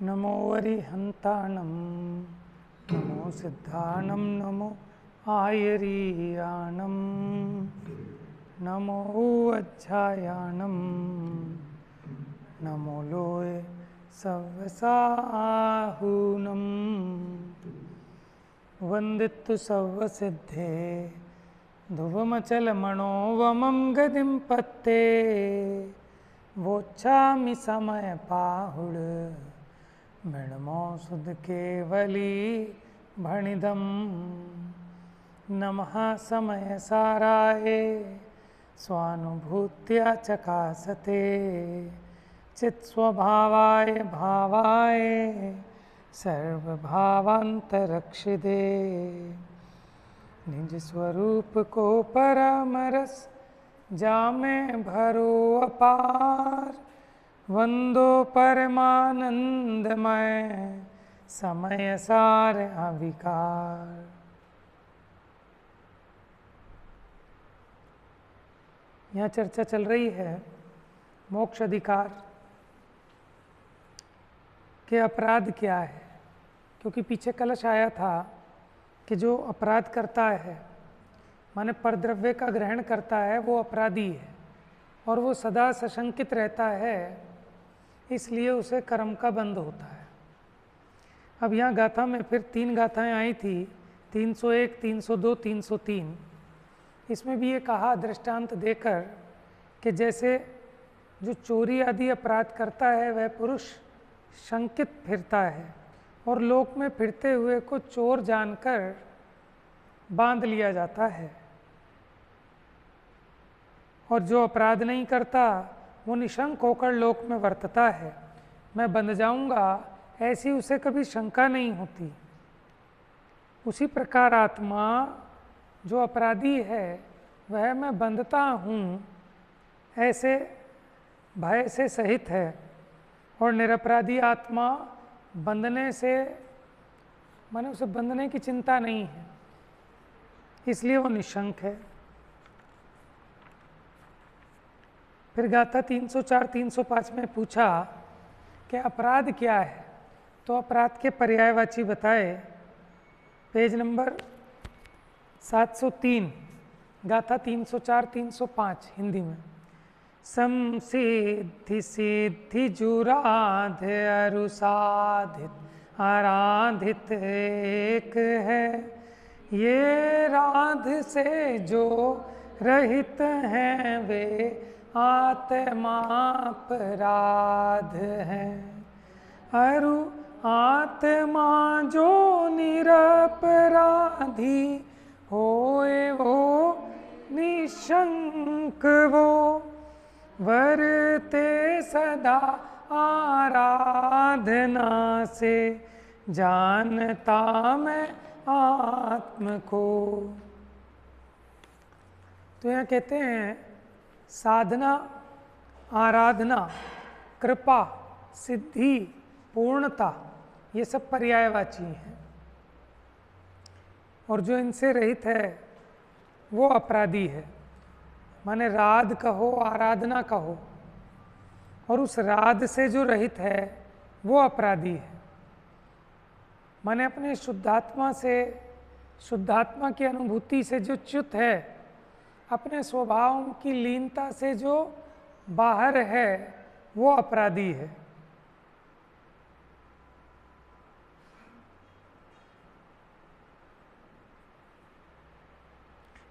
नमो वरिहन्ताणं नमो सिद्धाणं नमो आयरीयाणं नमो वज्झायाणं नमो लोये सव्वसाहूनं वन्दितु सव्वसिद्धे ध्रुवमचलमणोवमं गतिं पत्ते वोच्छामि समयपाहुड मृण्मो सुध केवली भणिदं नमः समयसाराय स्वानुभूत्या चकासते चित्स्वभावाय भावाय सर्वभावान्तरक्षिदे निज स्वरूप को परमरस जामे भरो अपार वंदो परमानंदमय समय सार अविकार। यहाँ चर्चा चल रही है मोक्ष अधिकार के अपराध क्या है, क्योंकि पीछे कलश आया था कि जो अपराध करता है माने परद्रव्य का ग्रहण करता है वो अपराधी है और वो सदा सशंकित रहता है, इसलिए उसे कर्म का बंध होता है। अब यहाँ गाथा में फिर 3 गाथाएं आई थी, 301, 302, 303। इसमें भी ये कहा दृष्टांत देकर कि जैसे जो चोरी आदि अपराध करता है वह पुरुष शंकित फिरता है और लोक में फिरते हुए को चोर जानकर बांध लिया जाता है, और जो अपराध नहीं करता वो निशंक होकर लोक में वर्तता है। मैं बंध जाऊंगा ऐसी उसे कभी शंका नहीं होती। उसी प्रकार आत्मा जो अपराधी है वह मैं बंधता हूँ ऐसे भय से सहित है, और निरपराधी आत्मा बंधने से माने उसे बंधने की चिंता नहीं है, इसलिए वो निशंक है। फिर गाथा 304, 305 में पूछा कि अपराध क्या है, तो अपराध के पर्यायवाची बताए। पेज नंबर 703, गाथा 304, 305 हिंदी में। समसिद्धि सिद्धि जुराध अरुसाधित आराधित एक है, ये राध से जो रहित हैं वे आत्मापराध है। अरु आत्मा जो निरपराधी होए वो निशंक वो वर्ते सदा आराधना से जानता मैं आत्म को। तो यहाँ कहते हैं साधना, आराधना, कृपा, सिद्धि, पूर्णता ये सब पर्यायवाची हैं, और जो इनसे रहित है वो अपराधी है। माने राध कहो, आराधना कहो, और उस राध से जो रहित है वो अपराधी है। माने अपने शुद्धात्मा से, शुद्धात्मा की अनुभूति से जो च्युत है, अपने स्वभाव की लीनता से जो बाहर है वो अपराधी है।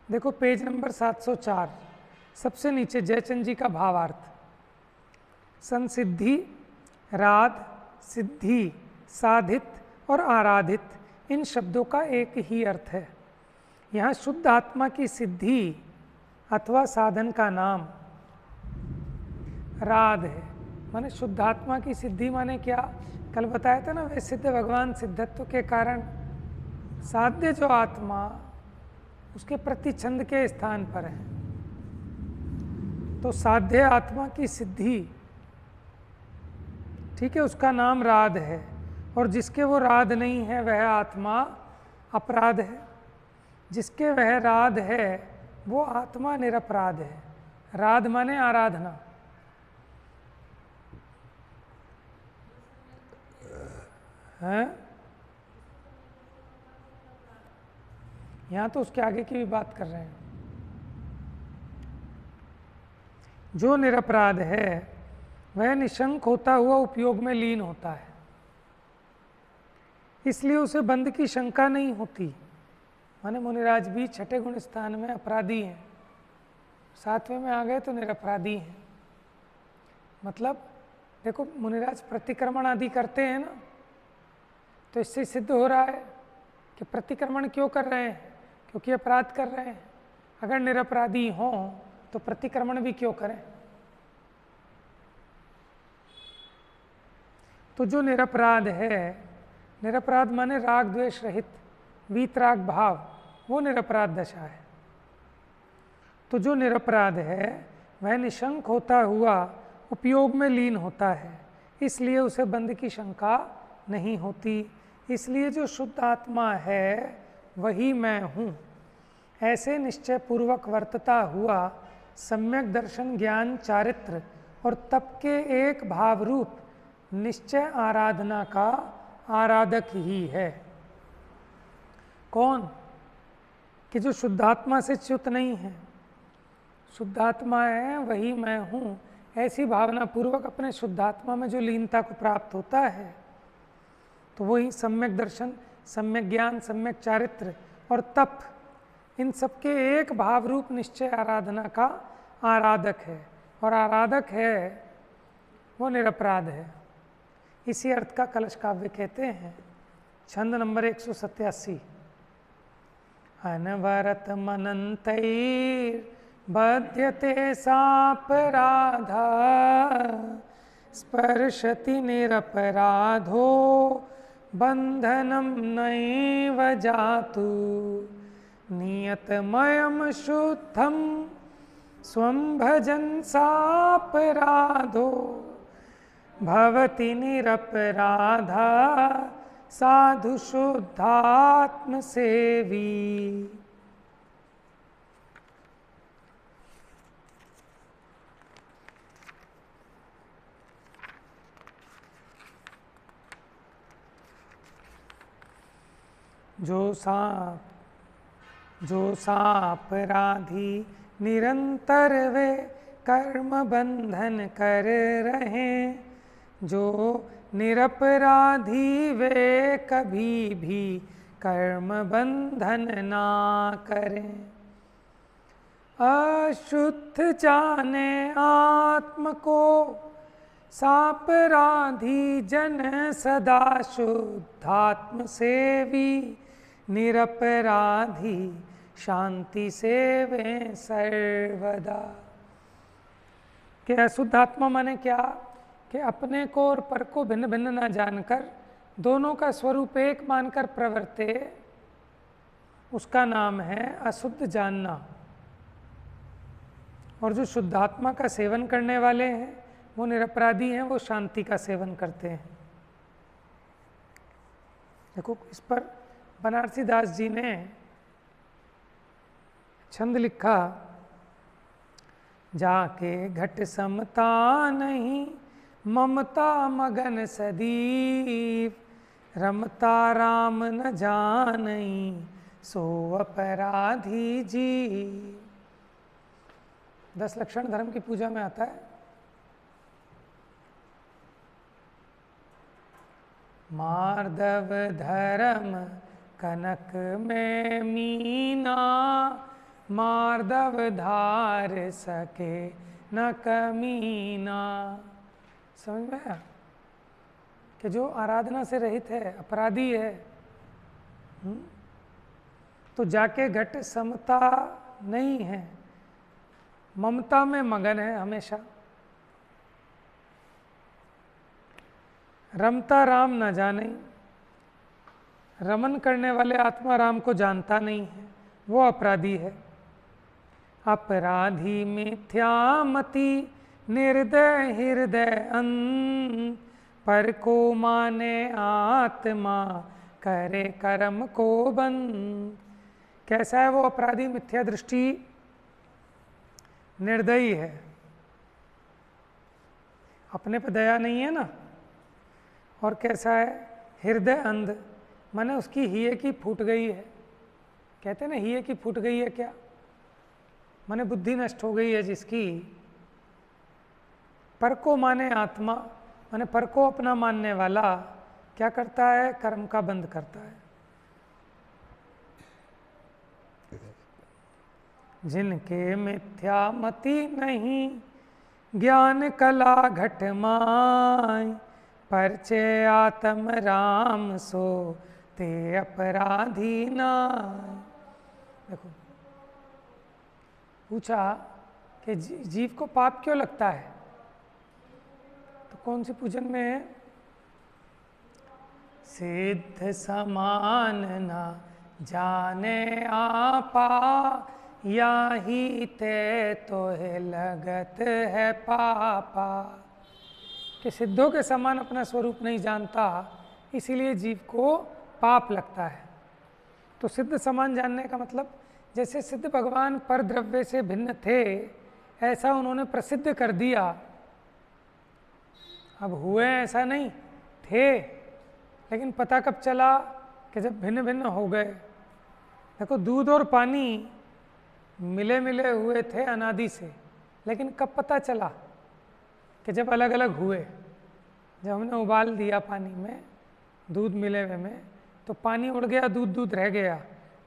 देखो पेज नंबर 704, सबसे नीचे जयचंद जी का भावार्थ। संसिद्धि, राध, सिद्धि, साधित और आराधित इन शब्दों का एक ही अर्थ है। यहाँ शुद्ध आत्मा की सिद्धि अथवा साधन का नाम राध है। माने शुद्धात्मा की सिद्धि माने क्या, कल बताया था ना, वे सिद्ध भगवान सिद्धत्व के कारण साध्य जो आत्मा उसके प्रति छंद के स्थान पर है, तो साध्य आत्मा की सिद्धि, ठीक है, उसका नाम राध है। और जिसके वो राध नहीं है वह आत्मा अपराध है, जिसके वह राध है वो आत्मा निरपराध है। राध माने आराधना, हैं? यहाँ तो उसके आगे की भी बात कर रहे हैं। जो निरपराध है वह निशंक होता हुआ उपयोग में लीन होता है, इसलिए उसे बंध की शंका नहीं होती। माने मुनिराज भी छठे गुण स्थान में अपराधी हैं, सातवें में आ गए तो निरपराधी हैं। मतलब देखो, मुनिराज प्रतिक्रमण आदि करते हैं ना, तो इससे सिद्ध हो रहा है कि प्रतिक्रमण क्यों कर रहे हैं, क्योंकि अपराध कर रहे हैं। अगर निरपराधी हों तो प्रतिक्रमण भी क्यों करें। तो जो निरपराध है, निरपराध माने राग द्वेष रहित, वीतराग भाव, वो निरपराध दशा है। तो जो निरपराध है वह निशंक होता हुआ उपयोग में लीन होता है, इसलिए उसे बंध की शंका नहीं होती। इसलिए जो शुद्ध आत्मा है वही मैं हूँ, ऐसे निश्चय पूर्वक वर्तता हुआ सम्यक दर्शन, ज्ञान, चारित्र और तप के एक भाव रूप निश्चय आराधना का आराधक ही है। कौन? कि जो शुद्धात्मा से च्युत नहीं है, शुद्धात्मा है वही मैं हूँ, ऐसी भावना पूर्वक अपने शुद्धात्मा में जो लीनता को प्राप्त होता है, तो वही सम्यक दर्शन, सम्यक ज्ञान, सम्यक चारित्र और तप, इन सबके एक भाव रूप निश्चय आराधना का आराधक है। और आराधक है वो निरपराध है। इसी अर्थ का कलश काव्य कहते हैं। छंद नंबर 187। अनवरत मनंतैर बध्यते सापराधा, स्पर्शति निरपराधो बंधनम नैव जातु, नियतमयम शुद्धम स्वं भजन सापराधो, भवति निरपराधा साधु शुद्धात्म सेवी। जो सापराधी निरंतर वे कर्म बंधन कर रहे, जो निरपराधी वे कभी भी कर्म बंधन ना करें। अशुद्ध जाने आत्म को सापराधी जन सदा शुद्धात्म सेवी, निरपराधी शांति सेवे सर्वदा। कि अशुद्ध आत्मा माने क्या? कि अपने को और पर को भिन्न भिन्न ना जानकर दोनों का स्वरूप एक मानकर प्रवर्ते, उसका नाम है अशुद्ध जानना। और जो शुद्धात्मा का सेवन करने वाले हैं वो निरपराधी हैं, वो शांति का सेवन करते हैं। देखो, इस पर बनारसी दास जी ने छंद लिखा, जाके घट समता नहीं ममता मगन सदीप, रमता राम न जानई सो अपराधी जी। 10 लक्षण धर्म की पूजा में आता है। मार्दव धर्म कनक में मीना, मार्दव धार सके न कमीना। समझ में आया कि जो आराधना से रहित है, अपराधी है, तो जाके घट समता नहीं है, ममता में मगन है हमेशा। रमता राम न जाने, रमन करने वाले आत्मा राम को जानता नहीं है, वो अपराधी है। अपराधी मिथ्यामति निर्दय हृदय अंत, पर को माने आत्मा करे कर्म को बंद। कैसा है वो अपराधी? मिथ्या दृष्टि, निर्दयी है, अपने पे दया नहीं है ना। और कैसा है? हृदय अंध माने उसकी हिये की फूट गई है। कहते हैं ना हिये की फूट गई है, क्या माने बुद्धि नष्ट हो गई है जिसकी। पर को माने आत्मा, माने पर को अपना मानने वाला क्या करता है, कर्म का बंध करता है। जिनके मिथ्या मति नहीं, ज्ञान कला घट माय, परचय आत्म राम सो ते अपराधी नाय। देखो पूछा कि जीव को पाप क्यों लगता है, तो कौन सी पूजन में है, सिद्ध समान ना जाने आपा, या ही ते तो है लगत है पापा। कि सिद्धों के समान अपना स्वरूप नहीं जानता, इसीलिए जीव को पाप लगता है। तो सिद्ध समान जानने का मतलब, जैसे सिद्ध भगवान पर द्रव्य से भिन्न थे, ऐसा उन्होंने प्रसिद्ध कर दिया। अब हुए ऐसा नहीं थे, लेकिन पता कब चला कि जब भिन्न भिन्न हो गए। देखो दूध और पानी मिले मिले हुए थे अनादि से, लेकिन कब पता चला कि जब अलग अलग हुए। जब हमने उबाल दिया पानी में दूध मिले हुए में, तो पानी उड़ गया, दूध दूध रह गया,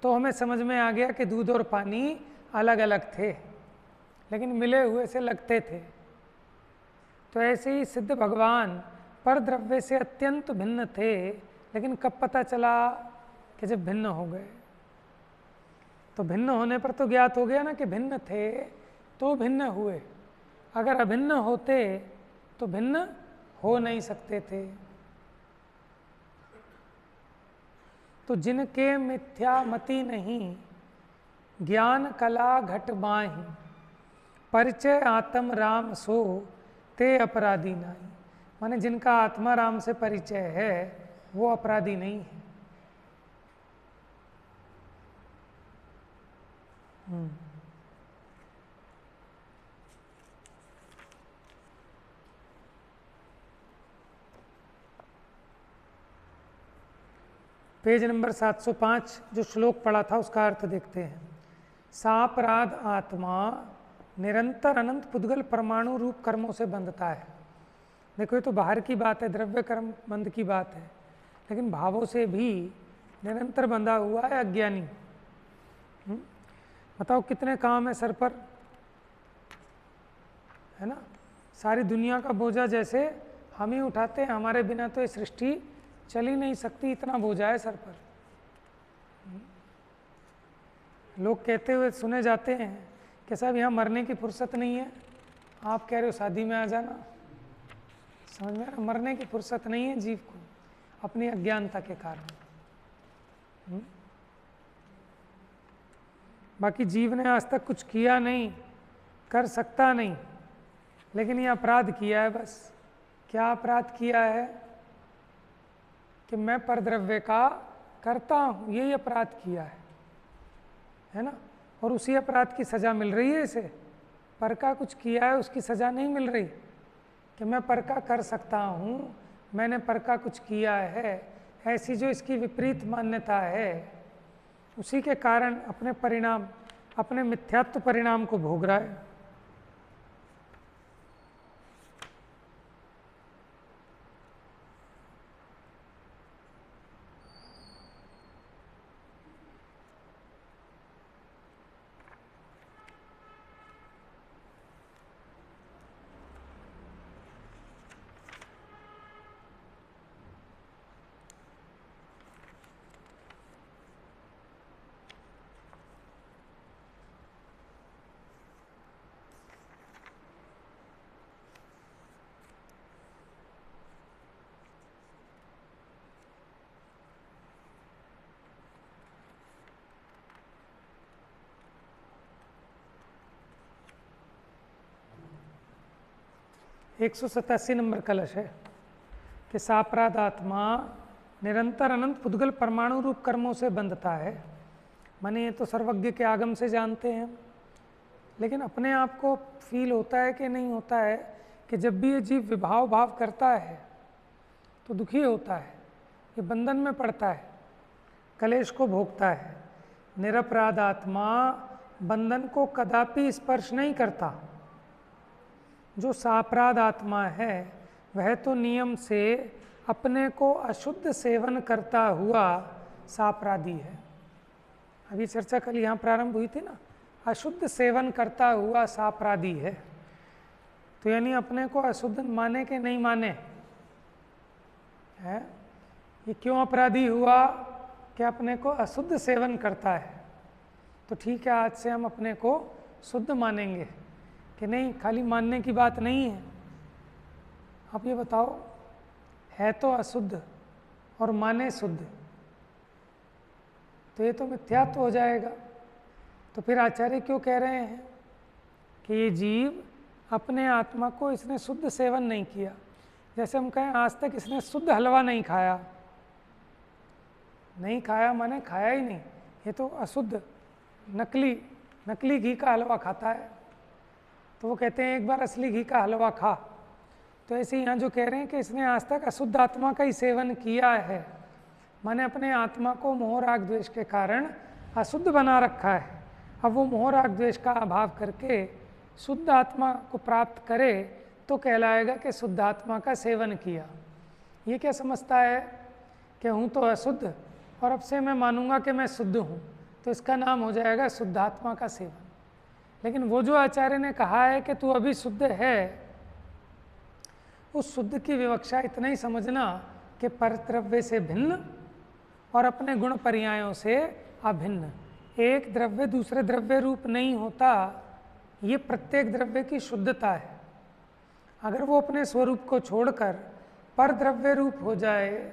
तो हमें समझ में आ गया कि दूध और पानी अलग अलग थे, लेकिन मिले हुए से लगते थे। तो ऐसे ही सिद्ध भगवान पर द्रव्य से अत्यंत भिन्न थे, लेकिन कब पता चला कि जब भिन्न हो गए। तो भिन्न होने पर तो ज्ञात हो गया ना कि भिन्न थे तो भिन्न हुए। अगर अभिन्न होते तो भिन्न हो नहीं सकते थे। तो जिनके मिथ्या मति नहीं, ज्ञान कला घट माहि, परिचय आत्म राम सो ते अपराधी नहीं। माने जिनका आत्मा राम से परिचय है वो अपराधी नहीं है। पेज नंबर 705 जो श्लोक पढ़ा था उसका अर्थ देखते हैं। सापराध आत्मा निरंतर अनंत पुद्गल परमाणु रूप कर्मों से बंधता है। देखो ये तो बाहर की बात है, द्रव्य कर्म बंध की बात है, लेकिन भावों से भी निरंतर बंधा हुआ है अज्ञानी। बताओ कितने काम है सर पर, है ना। सारी दुनिया का बोझा जैसे हम ही उठाते हैं, हमारे बिना तो ये सृष्टि चल ही नहीं सकती, इतना बोझा है सर पर। लोग कहते हुए सुने जाते हैं कि साहब यहाँ मरने की फुर्सत नहीं है, आप कह रहे हो शादी में आ जाना। समझ में आ रहा, मरने की फुर्सत नहीं है जीव को अपनी अज्ञानता के कारण। बाकी जीव ने आज तक कुछ किया नहीं, कर सकता नहीं, लेकिन ये अपराध किया है बस। क्या अपराध किया है कि मैं परद्रव्य का करता हूँ, यही अपराध किया है ना। और उसी अपराध की सज़ा मिल रही है इसे। पर का कुछ किया है उसकी सज़ा नहीं मिल रही कि मैं पर का कर सकता हूँ, मैंने पर का कुछ किया है। ऐसी जो इसकी विपरीत मान्यता है, उसी के कारण अपने परिणाम, अपने मिथ्यात्व परिणाम को भोग रहा है। एक 187 नंबर कलश है कि सापराध आत्मा निरंतर अनंत पुद्गल परमाणु रूप कर्मों से बंधता है। माने ये तो सर्वज्ञ के आगम से जानते हैं, लेकिन अपने आप को फील होता है कि नहीं होता है कि जब भी ये जीव विभाव भाव करता है तो दुखी होता है, ये बंधन में पड़ता है, कलेश को भोगता है। निरपराध आत्मा बंधन को कदापि स्पर्श नहीं करता। जो सापराध आत्मा है वह तो नियम से अपने को अशुद्ध सेवन करता हुआ सापराधी है। अभी चर्चा कल यहाँ प्रारंभ हुई थी ना, अशुद्ध सेवन करता हुआ सापराधी है। तो यानी अपने को अशुद्ध माने कि नहीं माने है, ये क्यों अपराधी हुआ कि अपने को अशुद्ध सेवन करता है। तो ठीक है, आज से हम अपने को शुद्ध मानेंगे कि नहीं, खाली मानने की बात नहीं है। आप ये बताओ, है तो अशुद्ध और माने शुद्ध, तो ये तो मिथ्यात्व हो जाएगा। तो फिर आचार्य क्यों कह रहे हैं कि ये जीव अपने आत्मा को इसने शुद्ध सेवन नहीं किया। जैसे हम कहें आज तक इसने शुद्ध हलवा नहीं खाया, नहीं खाया माने खाया ही नहीं, ये तो अशुद्ध नकली घी का हलवा खाता है। तो वो कहते हैं एक बार असली घी का हलवा खा। तो ऐसे यहाँ जो कह रहे हैं कि इसने आज तक अशुद्ध आत्मा का ही सेवन किया है, माने अपने आत्मा को मोह राग द्वेष के कारण अशुद्ध बना रखा है। अब वो मोह राग द्वेष का अभाव करके शुद्ध आत्मा को प्राप्त करे तो कहलाएगा कि शुद्ध आत्मा का सेवन किया। ये क्या समझता है कि हूँ तो अशुद्ध और अब से मैं मानूंगा कि मैं शुद्ध हूँ, तो इसका नाम हो जाएगा शुद्ध आत्मा का सेवन। लेकिन वो जो आचार्य ने कहा है कि तू अभी शुद्ध है, उस शुद्ध की विवक्षा इतना ही समझना कि परद्रव्य से भिन्न और अपने गुण पर्यायों से अभिन्न। एक द्रव्य दूसरे द्रव्य रूप नहीं होता, ये प्रत्येक द्रव्य की शुद्धता है। अगर वो अपने स्वरूप को छोड़कर पर द्रव्य रूप हो जाए,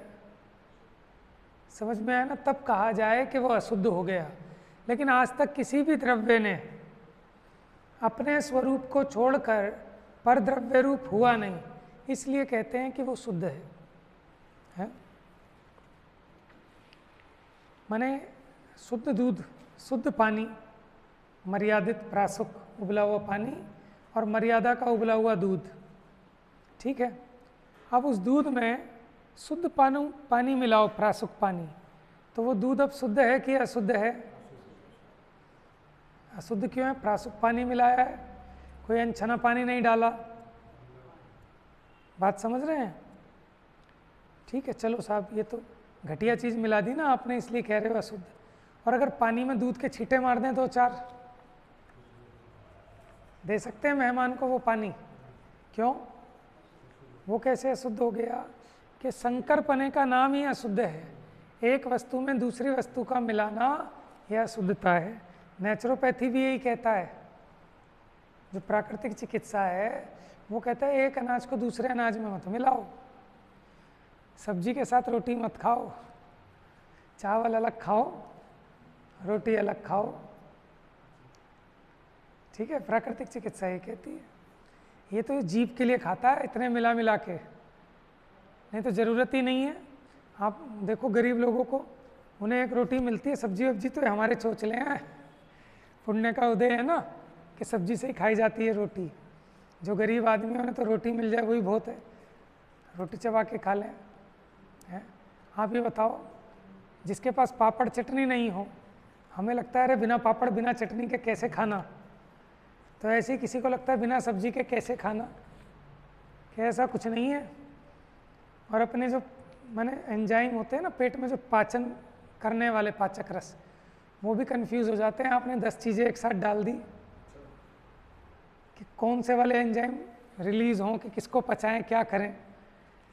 समझ में आया ना, तब कहा जाए कि वो अशुद्ध हो गया। लेकिन आज तक किसी भी द्रव्य ने अपने स्वरूप को छोड़कर पर द्रव्य रूप हुआ नहीं, इसलिए कहते हैं कि वो शुद्ध है? माने शुद्ध दूध, शुद्ध पानी, मर्यादित प्रासुक उबला हुआ पानी और मर्यादा का उबला हुआ दूध, ठीक है। अब उस दूध में शुद्ध पानी मिलाओ, प्रासुक पानी, तो वो दूध अब शुद्ध है कि अशुद्ध है? अशुद्ध क्यों है? प्रासुक पानी मिलाया है, कोई अनछना पानी नहीं डाला। बात समझ रहे हैं? ठीक है, चलो साहब, ये तो घटिया चीज़ मिला दी ना आपने, इसलिए कह रहे हो अशुद्ध। और अगर पानी में दूध के छींटे मार दें 2-4, दे सकते हैं मेहमान को वो पानी? क्यों? वो कैसे अशुद्ध हो गया? कि संकर पने का नाम ही अशुद्ध है। एक वस्तु में दूसरी वस्तु का मिलाना यह अशुद्धता है। नेचुरोपैथी भी यही कहता है। जो प्राकृतिक चिकित्सा है वो कहता है एक अनाज को दूसरे अनाज में मत मिलाओ, सब्जी के साथ रोटी मत खाओ, चावल अलग खाओ, रोटी अलग खाओ, ठीक है। प्राकृतिक चिकित्सा ये कहती है। ये तो जीभ के लिए खाता है इतने मिला मिला के, नहीं तो ज़रूरत ही नहीं है। आप देखो गरीब लोगों को, उन्हें एक रोटी मिलती है, सब्जी वब्जी तो हमारे चोचले हैं, पुण्य का उदय है ना कि सब्जी से ही खाई जाती है रोटी। जो गरीब आदमी है उन्हें तो रोटी मिल जाए वही बहुत है, रोटी चबा के खा लें, है। आप ये बताओ, जिसके पास पापड़ चटनी नहीं हो, हमें लगता है अरे बिना पापड़ बिना चटनी के कैसे खाना, तो ऐसे ही किसी को लगता है बिना सब्जी के कैसे खाना, कि ऐसा कुछ नहीं है। और अपने जो माने एंजाइम होते हैं ना पेट में, जो पाचन करने वाले पाचक रस, वो भी कंफ्यूज हो जाते हैं। आपने 10 चीज़ें एक साथ डाल दी कि कौन से वाले एंजाइम रिलीज़ हों, कि किसको पचाएं, क्या करें।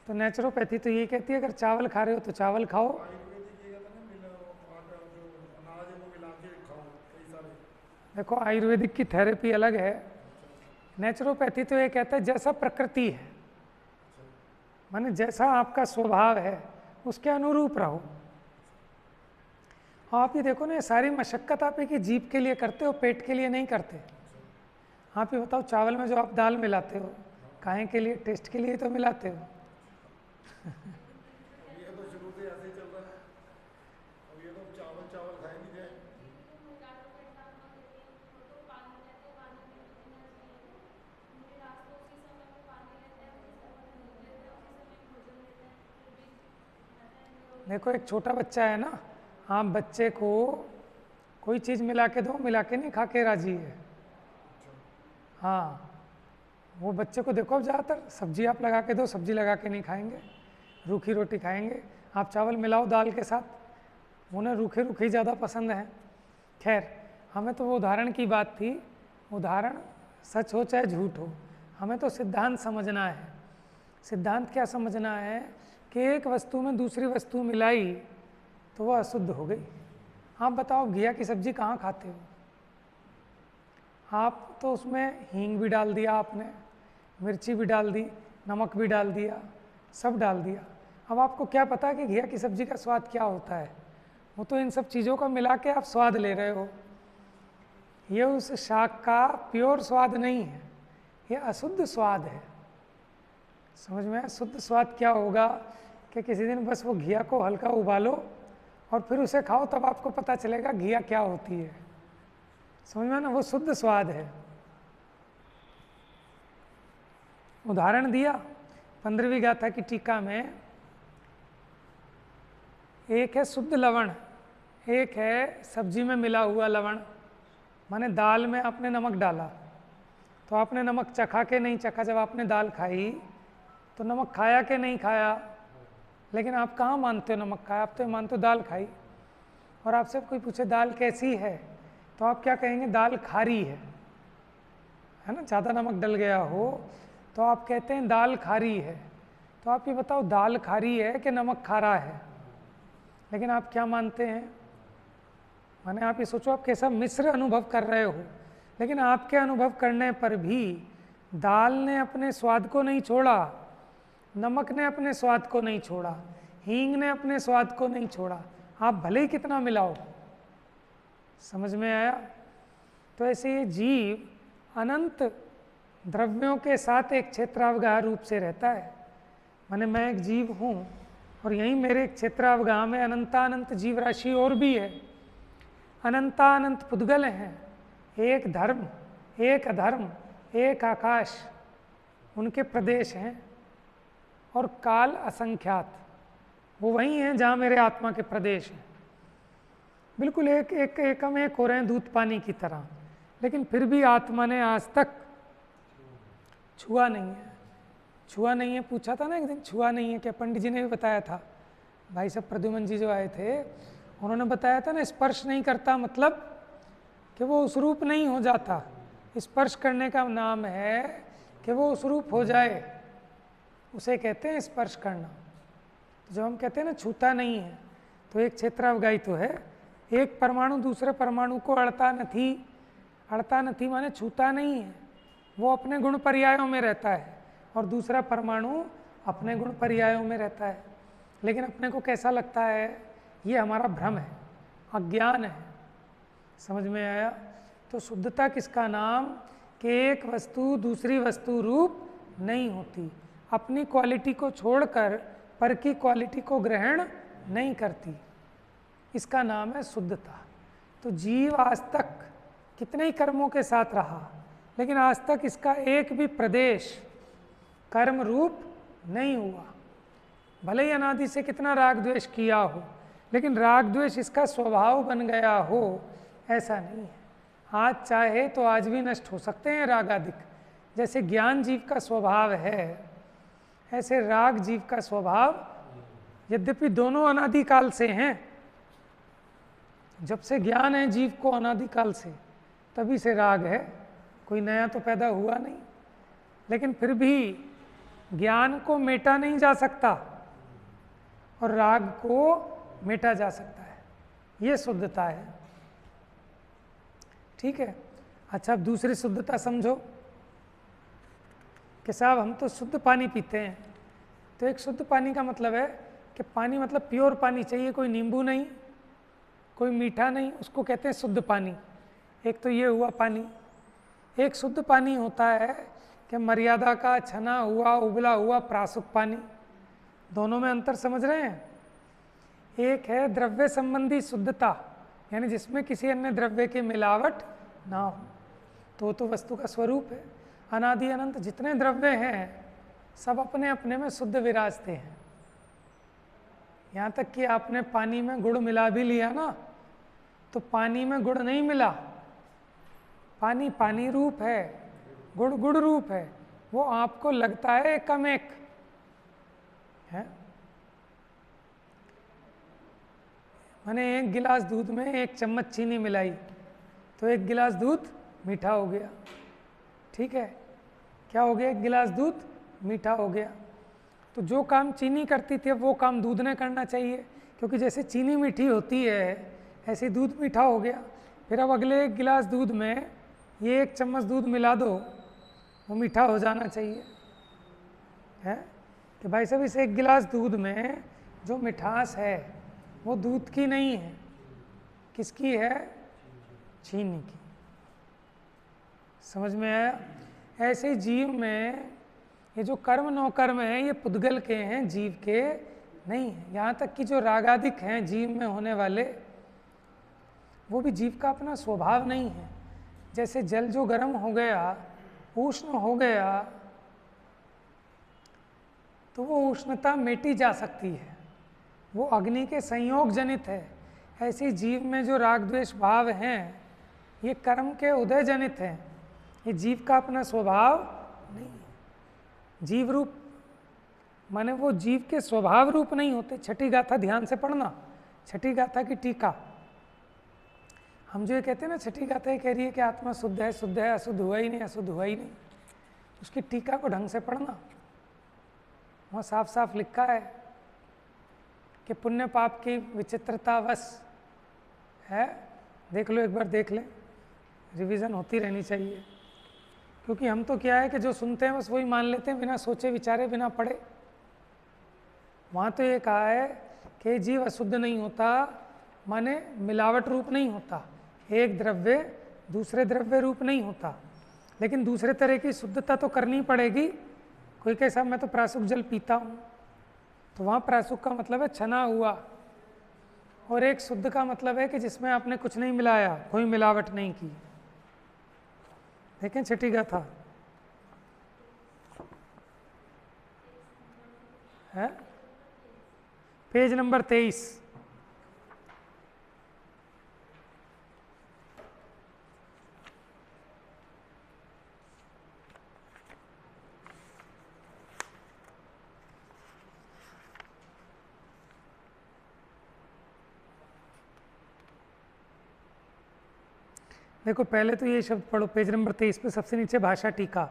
तो नेचुरोपैथी तो ये कहती है अगर चावल खा रहे हो तो चावल खाओ। देखो आयुर्वेदिक की थेरेपी अलग है, नेचुरोपैथी तो ये कहता है जैसा प्रकृति है, माने जैसा आपका स्वभाव है उसके अनुरूप रहो। आप ये देखो ना, ये सारी मशक्कत आप एक जीभ के लिए करते हो, पेट के लिए नहीं करते। आप ये बताओ, चावल में जो आप दाल मिलाते हो, काहे के लिए? टेस्ट के लिए तो मिलाते हो। देखो एक छोटा बच्चा है ना, आप बच्चे को कोई चीज़ मिला के दो, मिला के नहीं खा के राजी है। हाँ, वो बच्चे को देखो, अब ज़्यादातर सब्जी आप लगा के दो, सब्जी लगा के नहीं खाएंगे, रूखी रोटी खाएंगे। आप चावल मिलाओ दाल के साथ, उन्हें रूखे रूखी ज़्यादा पसंद है। खैर, हमें तो वो उदाहरण की बात थी, उदाहरण सच हो चाहे झूठ हो, हमें तो सिद्धांत समझना है। सिद्धांत क्या समझना है कि एक वस्तु में दूसरी वस्तु मिलाई तो वह अशुद्ध हो गई। आप बताओ, घिया की सब्जी कहाँ खाते हो? आप तो उसमें हींग भी डाल दिया आपने, मिर्ची भी डाल दी, नमक भी डाल दिया, सब डाल दिया। अब आपको क्या पता कि घिया की सब्जी का स्वाद क्या होता है? वो तो इन सब चीज़ों का मिला के आप स्वाद ले रहे हो। ये उस शाक का प्योर स्वाद नहीं है, ये अशुद्ध स्वाद है। समझ में आया? शुद्ध स्वाद क्या होगा कि किसी दिन बस वो घिया को हल्का उबालो और फिर उसे खाओ, तब आपको पता चलेगा घिया क्या होती है। समझ में ना? वो शुद्ध स्वाद है। उदाहरण दिया 15वीं गाथा की टीका में, एक है शुद्ध लवण, एक है सब्जी में मिला हुआ लवण। माने दाल में आपने नमक डाला तो आपने नमक चखा के नहीं चखा, जब आपने दाल खाई तो नमक खाया कि नहीं खाया, लेकिन आप कहाँ मानते हो नमक खाया? आप तो मानते हो दाल खाई। और आपसे कोई पूछे दाल कैसी है तो आप क्या कहेंगे? दाल खारी है ना? ज़्यादा नमक डल गया हो तो आप कहते हैं दाल खारी है। तो आप ये बताओ, दाल खारी है कि नमक खारा है? लेकिन आप क्या मानते हैं? माने आप ये सोचो, आप कैसा मिश्र अनुभव कर रहे हो, लेकिन आपके अनुभव करने पर भी दाल ने अपने स्वाद को नहीं छोड़ा, नमक ने अपने स्वाद को नहीं छोड़ा, हींग ने अपने स्वाद को नहीं छोड़ा, आप भले ही कितना मिलाओ। समझ में आया? तो ऐसे ये जीव अनंत द्रव्यों के साथ एक क्षेत्रावगाह रूप से रहता है। माने मैं एक जीव हूँ और यहीं मेरे एक क्षेत्रावगाह में अनंतानंत जीव राशि और भी है, अनंतानंत पुद्गल हैं। एक धर्म, एक अधर्म, एक आकाश उनके प्रदेश हैं, और काल असंख्यात वो वही हैं जहाँ मेरे आत्मा के प्रदेश हैं। बिल्कुल एक एक एकम एक हो रहे हैं दूध पानी की तरह, लेकिन फिर भी आत्मा ने आज तक छुआ नहीं है। छुआ नहीं है, पूछा था ना एक दिन, छुआ नहीं है क्या? पंडित जी ने भी बताया था, भाई साहब प्रद्युमन जी जो आए थे उन्होंने बताया था ना, स्पर्श नहीं करता मतलब कि वो उस रूप नहीं हो जाता। स्पर्श करने का नाम है कि वो उस रूप हो जाए, उसे कहते हैं स्पर्श करना। तो जब हम कहते हैं ना छूता नहीं है, तो एक क्षेत्रावगाही तो है, एक परमाणु दूसरे परमाणु को अड़ता नहीं। अड़ता नहीं माने छूता नहीं है, वो अपने गुण पर्यायों में रहता है, और दूसरा परमाणु अपने गुण पर्यायों में रहता है। लेकिन अपने को कैसा लगता है? ये हमारा भ्रम है, अज्ञान है। समझ में आया? तो शुद्धता किसका नाम कि एक वस्तु दूसरी वस्तु रूप नहीं होती, अपनी क्वालिटी को छोड़कर पर की क्वालिटी को ग्रहण नहीं करती, इसका नाम है शुद्धता। तो जीव आज तक कितने ही कर्मों के साथ रहा, लेकिन आज तक इसका एक भी प्रदेश कर्म रूप नहीं हुआ। भले ही अनादि से कितना राग द्वेष किया हो, लेकिन राग द्वेष इसका स्वभाव बन गया हो, ऐसा नहीं है। आज चाहे तो आज भी नष्ट हो सकते हैं रागादिक। जैसे ज्ञान जीव का स्वभाव है, ऐसे राग जीव का स्वभाव, यद्यपि दोनों अनादिकाल से हैं। जब से ज्ञान है जीव को अनादिकाल से, तभी से राग है, कोई नया तो पैदा हुआ नहीं। लेकिन फिर भी ज्ञान को मेटा नहीं जा सकता और राग को मेटा जा सकता है, ये शुद्धता है। ठीक है? अच्छा, अब दूसरी शुद्धता समझो कि साहब हम तो शुद्ध पानी पीते हैं। तो एक शुद्ध पानी का मतलब है कि पानी मतलब प्योर पानी चाहिए, कोई नींबू नहीं, कोई मीठा नहीं, उसको कहते हैं शुद्ध पानी। एक तो ये हुआ पानी। एक शुद्ध पानी होता है कि मर्यादा का छना हुआ उबला हुआ प्रासुक पानी। दोनों में अंतर समझ रहे हैं? एक है द्रव्य संबंधी शुद्धता, यानी जिसमें किसी अन्य द्रव्य की मिलावट ना हो, तो वस्तु का स्वरूप है। अनादि अनंत जितने द्रव्य हैं सब अपने अपने में शुद्ध विराजते हैं। यहाँ तक कि आपने पानी में गुड़ मिला भी लिया ना, तो पानी में गुड़ नहीं मिला, पानी पानी रूप है, गुड़ गुड़ रूप है, वो आपको लगता है एकम एक है। मैंने 1 गिलास दूध में 1 चम्मच चीनी मिलाई तो 1 गिलास दूध मीठा हो गया, ठीक है, क्या हो गया, 1 गिलास दूध मीठा हो गया। तो जो काम चीनी करती थी वो काम दूध ने करना चाहिए, क्योंकि जैसे चीनी मीठी होती है ऐसे दूध मीठा हो गया। फिर अब अगले 1 गिलास दूध में ये 1 चम्मच दूध मिला दो, वो मीठा हो जाना चाहिए, है कि भाई साहब इस 1 गिलास दूध में जो मिठास है वो दूध की नहीं है, किसकी है, चीनी की। समझ में आया? ऐसे जीव में ये जो कर्म नौकर्म है ये पुद्गल के हैं, जीव के नहीं है। यहाँ तक कि जो रागादिक हैं जीव में होने वाले, वो भी जीव का अपना स्वभाव नहीं है। जैसे जल जो गर्म हो गया, उष्ण हो गया, तो वो उष्णता मेटी जा सकती है, वो अग्नि के संयोग जनित है। ऐसे जीव में जो राग द्वेष भाव हैं ये कर्म के उदय जनित हैं, ये जीव का अपना स्वभाव नहीं है। जीव रूप माने वो जीव के स्वभाव रूप नहीं होते। छठी गाथा ध्यान से पढ़ना, छठी गाथा की टीका। हम जो ये कहते हैं ना, छठी गाथा ये कह रही है कि आत्मा शुद्ध है, शुद्ध है, अशुद्ध हुआ ही नहीं, अशुद्ध हुआ ही नहीं, उसकी टीका को ढंग से पढ़ना। वहाँ साफ साफ लिखा है कि पुण्य पाप की विचित्रता वश है। देख लो, एक बार देख लें, रिवीजन होती रहनी चाहिए, क्योंकि हम तो क्या है कि जो सुनते हैं बस वही मान लेते हैं, बिना सोचे विचारे, बिना पढ़े। वहाँ तो ये कहा है कि जीव अशुद्ध नहीं होता, माने मिलावट रूप नहीं होता, एक द्रव्य दूसरे द्रव्य रूप नहीं होता, लेकिन दूसरे तरह की शुद्धता तो करनी पड़ेगी। कोई कैसा मैं तो प्रासुक जल पीता हूँ, तो वहाँ प्रासुक का मतलब है छना हुआ, और एक शुद्ध का मतलब है कि जिसमें आपने कुछ नहीं मिलाया, कोई मिलावट नहीं की। देखें छठी गाथा है, पेज नंबर 23। देखो पहले तो ये शब्द पढ़ो, पेज नंबर 23 पे सबसे नीचे भाषा टीका।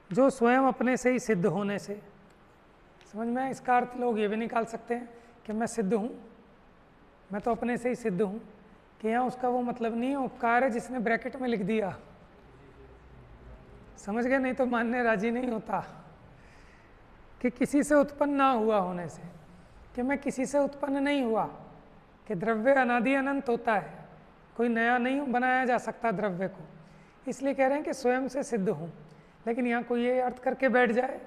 जो स्वयं अपने से ही सिद्ध होने से, समझ में? इसका अर्थ लोग ये भी निकाल सकते हैं कि मैं सिद्ध हूँ, मैं तो अपने से ही सिद्ध हूँ, कि यहाँ उसका वो मतलब नहीं है, उपकार है जिसने ब्रैकेट में लिख दिया। समझ गए? नहीं तो मानने राजी नहीं होता कि किसी से उत्पन्न ना हुआ होने से, कि मैं किसी से उत्पन्न नहीं हुआ, कि द्रव्य अनादि अनंत होता है, कोई नया नहीं बनाया जा सकता द्रव्य को, इसलिए कह रहे हैं कि स्वयं से सिद्ध हूँ। लेकिन यहाँ कोई ये अर्थ करके बैठ जाए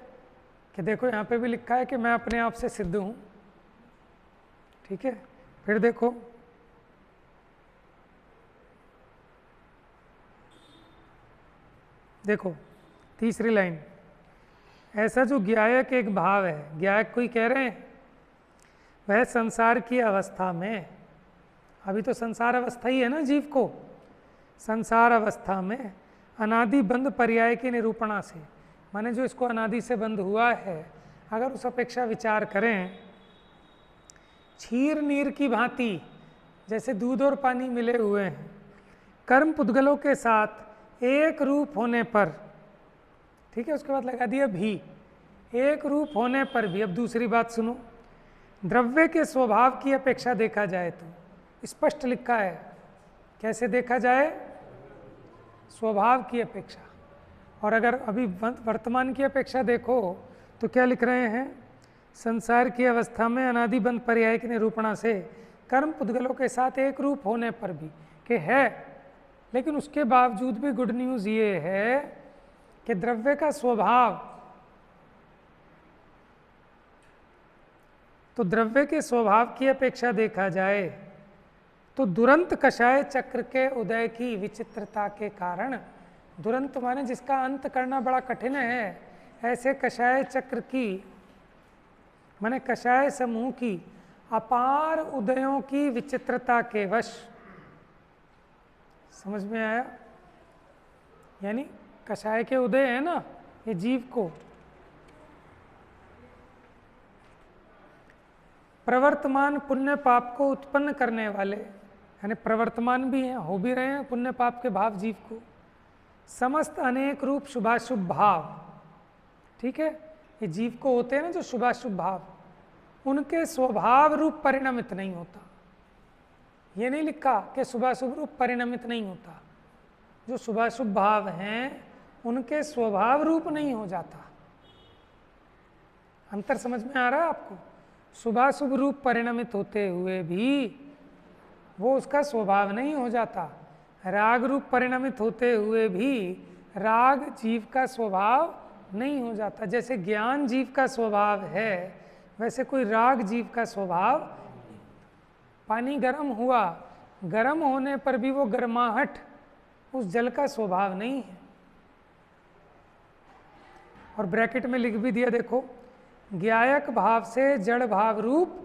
कि देखो यहाँ पे भी लिखा है कि मैं अपने आप से सिद्ध हूँ, ठीक है। फिर देखो देखो तीसरी लाइन, ऐसा जो ज्ञायक एक भाव है, ज्ञायक कोई कह रहे हैं, वह संसार की अवस्था में, अभी तो संसार अवस्था ही है ना जीव को, संसार अवस्था में अनादि बंध पर्याय की निरूपणा से, माने जो इसको अनादि से बंध हुआ है, अगर उस अपेक्षा विचार करें, क्षीर नीर की भांति जैसे दूध और पानी मिले हुए हैं, कर्म पुद्गलों के साथ एक रूप होने पर, ठीक है, उसके बाद लगा दिया भी, एक रूप होने पर भी। अब दूसरी बात सुनो, द्रव्य के स्वभाव की अपेक्षा देखा जाए तो स्पष्ट लिखा है, कैसे देखा जाए? स्वभाव की अपेक्षा। और अगर अभी वर्तमान की अपेक्षा देखो तो क्या लिख रहे हैं? संसार की अवस्था में अनादि बंध पर्याय की निरूपणा से कर्म पुद्गलों के साथ एक रूप होने पर भी कि है, लेकिन उसके बावजूद भी गुड न्यूज़ ये है कि द्रव्य का स्वभाव, तो द्रव्य के स्वभाव की अपेक्षा देखा जाए तो दुरंत कषाय चक्र के उदय की विचित्रता के कारण, दुरंत माने जिसका अंत करना बड़ा कठिन है, ऐसे कषाय चक्र की माने कषाय समूह की अपार उदयों की विचित्रता के वश। समझ में आया? यानी कषाय के उदय है ना ये जीव को प्रवर्तमान पुण्य पाप को उत्पन्न करने वाले, यानी प्रवर्तमान भी हैं, हो भी रहे हैं पुण्य पाप के भाव जीव को, समस्त अनेक रूप शुभाशुभ भाव, ठीक है, ये जीव को होते हैं ना जो शुभाशुभ भाव, उनके स्वभाव रूप परिणमित नहीं होता। ये नहीं लिखा कि शुभाशुभ रूप परिणमित नहीं होता, जो शुभाशुभ भाव हैं उनके स्वभाव रूप नहीं हो जाता। अंतर समझ में आ रहा है आपको? शुभाशुभ रूप परिणमित होते हुए भी वो उसका स्वभाव नहीं हो जाता। राग रूप परिणमित होते हुए भी राग जीव का स्वभाव नहीं हो जाता। जैसे ज्ञान जीव का स्वभाव है वैसे कोई राग जीव का स्वभाव। पानी गर्म हुआ, गर्म होने पर भी वो गर्माहट उस जल का स्वभाव नहीं है। और ब्रैकेट में लिख भी दिया देखो, ज्ञायक भाव से जड़ भाव रूप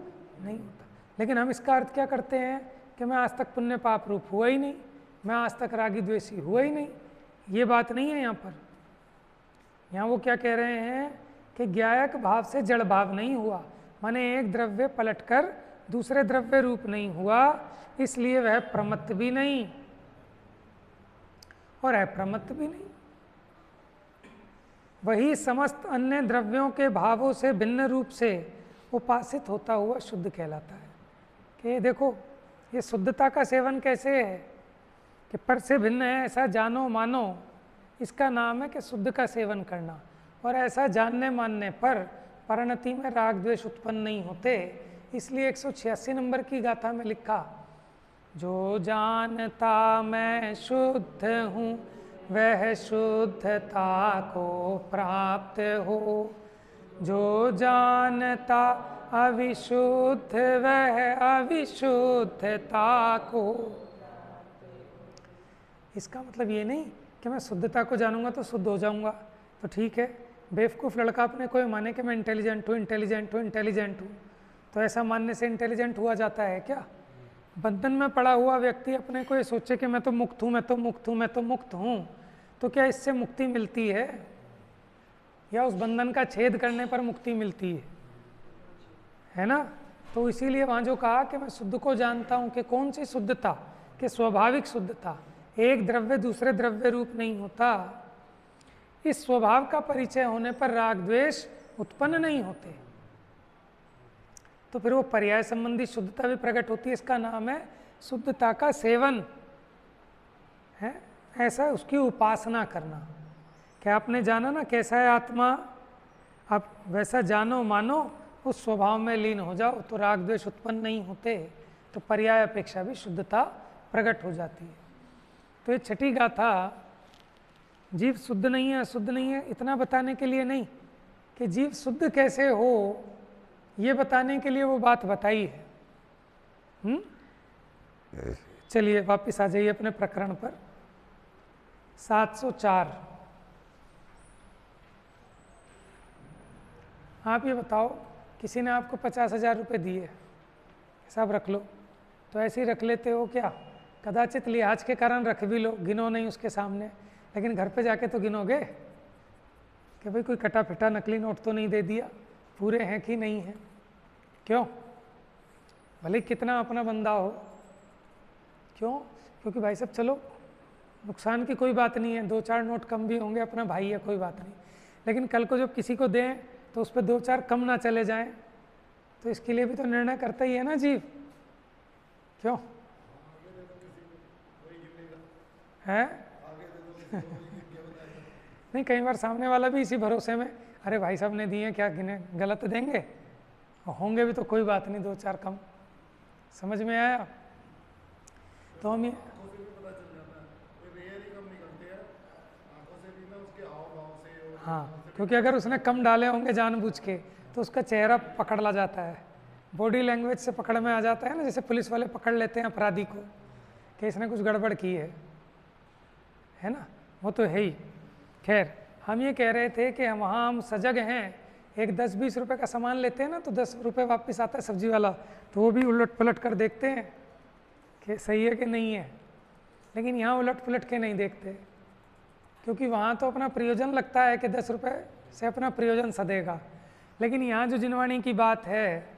नहीं होता। लेकिन हम इसका अर्थ क्या करते हैं कि मैं आज तक पुण्य पाप रूप हुआ ही नहीं, मैं आज तक रागी द्वेषी हुआ ही नहीं। ये बात नहीं है यहाँ पर। यहाँ वो क्या कह रहे हैं कि ज्ञायक भाव से जड़ भाव नहीं हुआ, माने एक द्रव्य पलटकर दूसरे द्रव्य रूप नहीं हुआ, इसलिए वह प्रमत्त भी नहीं और अप्रमत्त भी नहीं। वही समस्त अन्य द्रव्यों के भावों से भिन्न रूप से उपासित होता हुआ शुद्ध कहलाता है। कि देखो ये शुद्धता का सेवन कैसे है कि पर से भिन्न है ऐसा जानो मानो, इसका नाम है कि शुद्ध का सेवन करना। और ऐसा जानने मानने पर परिणति में राग द्वेष उत्पन्न नहीं होते। इसलिए 186 नंबर की गाथा में लिखा, जो जानता मैं शुद्ध हूँ वह शुद्धता को प्राप्त हो, जो जानता अविशुद्ध वह अविशुद्धता को। इसका मतलब ये नहीं कि मैं शुद्धता को जानूंगा तो शुद्ध हो जाऊंगा। तो ठीक है, बेवकूफ़ लड़का अपने को माने कि मैं इंटेलिजेंट हूँ इंटेलिजेंट हूँ इंटेलिजेंट हूँ, तो ऐसा मानने से इंटेलिजेंट हुआ जाता है क्या? बंधन में पड़ा हुआ व्यक्ति अपने को ये सोचे कि मैं तो मुक्त हूँ मैं तो मुक्त हूँ मैं तो मुक्त हूँ, तो क्या इससे मुक्ति मिलती है या उस बंधन का छेद करने पर मुक्ति मिलती है ना? तो इसीलिए वहाँ जो कहा कि मैं शुद्ध को जानता हूँ कि कौन सी शुद्धता, कि स्वाभाविक शुद्धता, एक द्रव्य दूसरे द्रव्य रूप नहीं होता। इस स्वभाव का परिचय होने पर राग द्वेष उत्पन्न नहीं होते, तो फिर वो पर्याय संबंधी शुद्धता भी प्रकट होती है। इसका नाम है शुद्धता का सेवन है, ऐसा उसकी उपासना करना। क्या आपने जाना ना कैसा है आत्मा, आप वैसा जानो मानो, उस स्वभाव में लीन हो जाओ तो राग द्वेष उत्पन्न नहीं होते, तो पर्याय अपेक्षा भी शुद्धता प्रकट हो जाती है। तो ये छठी गाथा जीव शुद्ध नहीं है अशुद्ध नहीं है इतना बताने के लिए नहीं, कि जीव शुद्ध कैसे हो ये बताने के लिए वो बात बताई है। चलिए वापस आ जाइए अपने प्रकरण पर। 704। आप ये बताओ, किसी ने आपको 50,000 रुपये दिए, हिसाब रख लो, तो ऐसे ही रख लेते हो क्या? कदाचित लिहाज के कारण रख भी लो, गिनो नहीं उसके सामने, लेकिन घर पे जाके तो गिनोगे कि भाई कोई कटा फिटा नकली नोट तो नहीं दे दिया, पूरे हैं कि नहीं हैं। क्यों? भले कितना अपना बंदा हो। क्यों? क्योंकि भाई साहब चलो नुकसान की कोई बात नहीं है, 2-4 नोट कम भी होंगे, अपना भाई है कोई बात नहीं, लेकिन कल को जब किसी को दें तो उस पर 2-4 कम ना चले जाएं, तो इसके लिए भी तो निर्णय करता ही है ना जीव। क्यों है? नहीं, कई बार सामने वाला भी इसी भरोसे में, अरे भाई साहब ने दिए क्या गिने गलत देंगे, होंगे भी तो कोई बात नहीं 2-4 कम। समझ में आया? तो हम ये हाँ, क्योंकि अगर उसने कम डाले होंगे जानबूझ के तो उसका चेहरा पकड़ ला जाता है, बॉडी लैंग्वेज से पकड़ में आ जाता है ना, जैसे पुलिस वाले पकड़ लेते हैं अपराधी को कि इसने कुछ गड़बड़ की है ना, वो तो है ही। खैर हम ये कह रहे थे कि वहाँ हम सजग हैं एक 10-20 रुपये का सामान लेते हैं ना तो 10 रुपये वापस आता है सब्जी वाला, तो वो भी उलट पलट कर देखते हैं कि सही है कि नहीं है। लेकिन यहाँ उलट पलट के नहीं देखते, क्योंकि वहाँ तो अपना प्रयोजन लगता है कि 10 रुपये से अपना प्रयोजन सधेगा। लेकिन यहाँ जो जिनवाणी की बात है,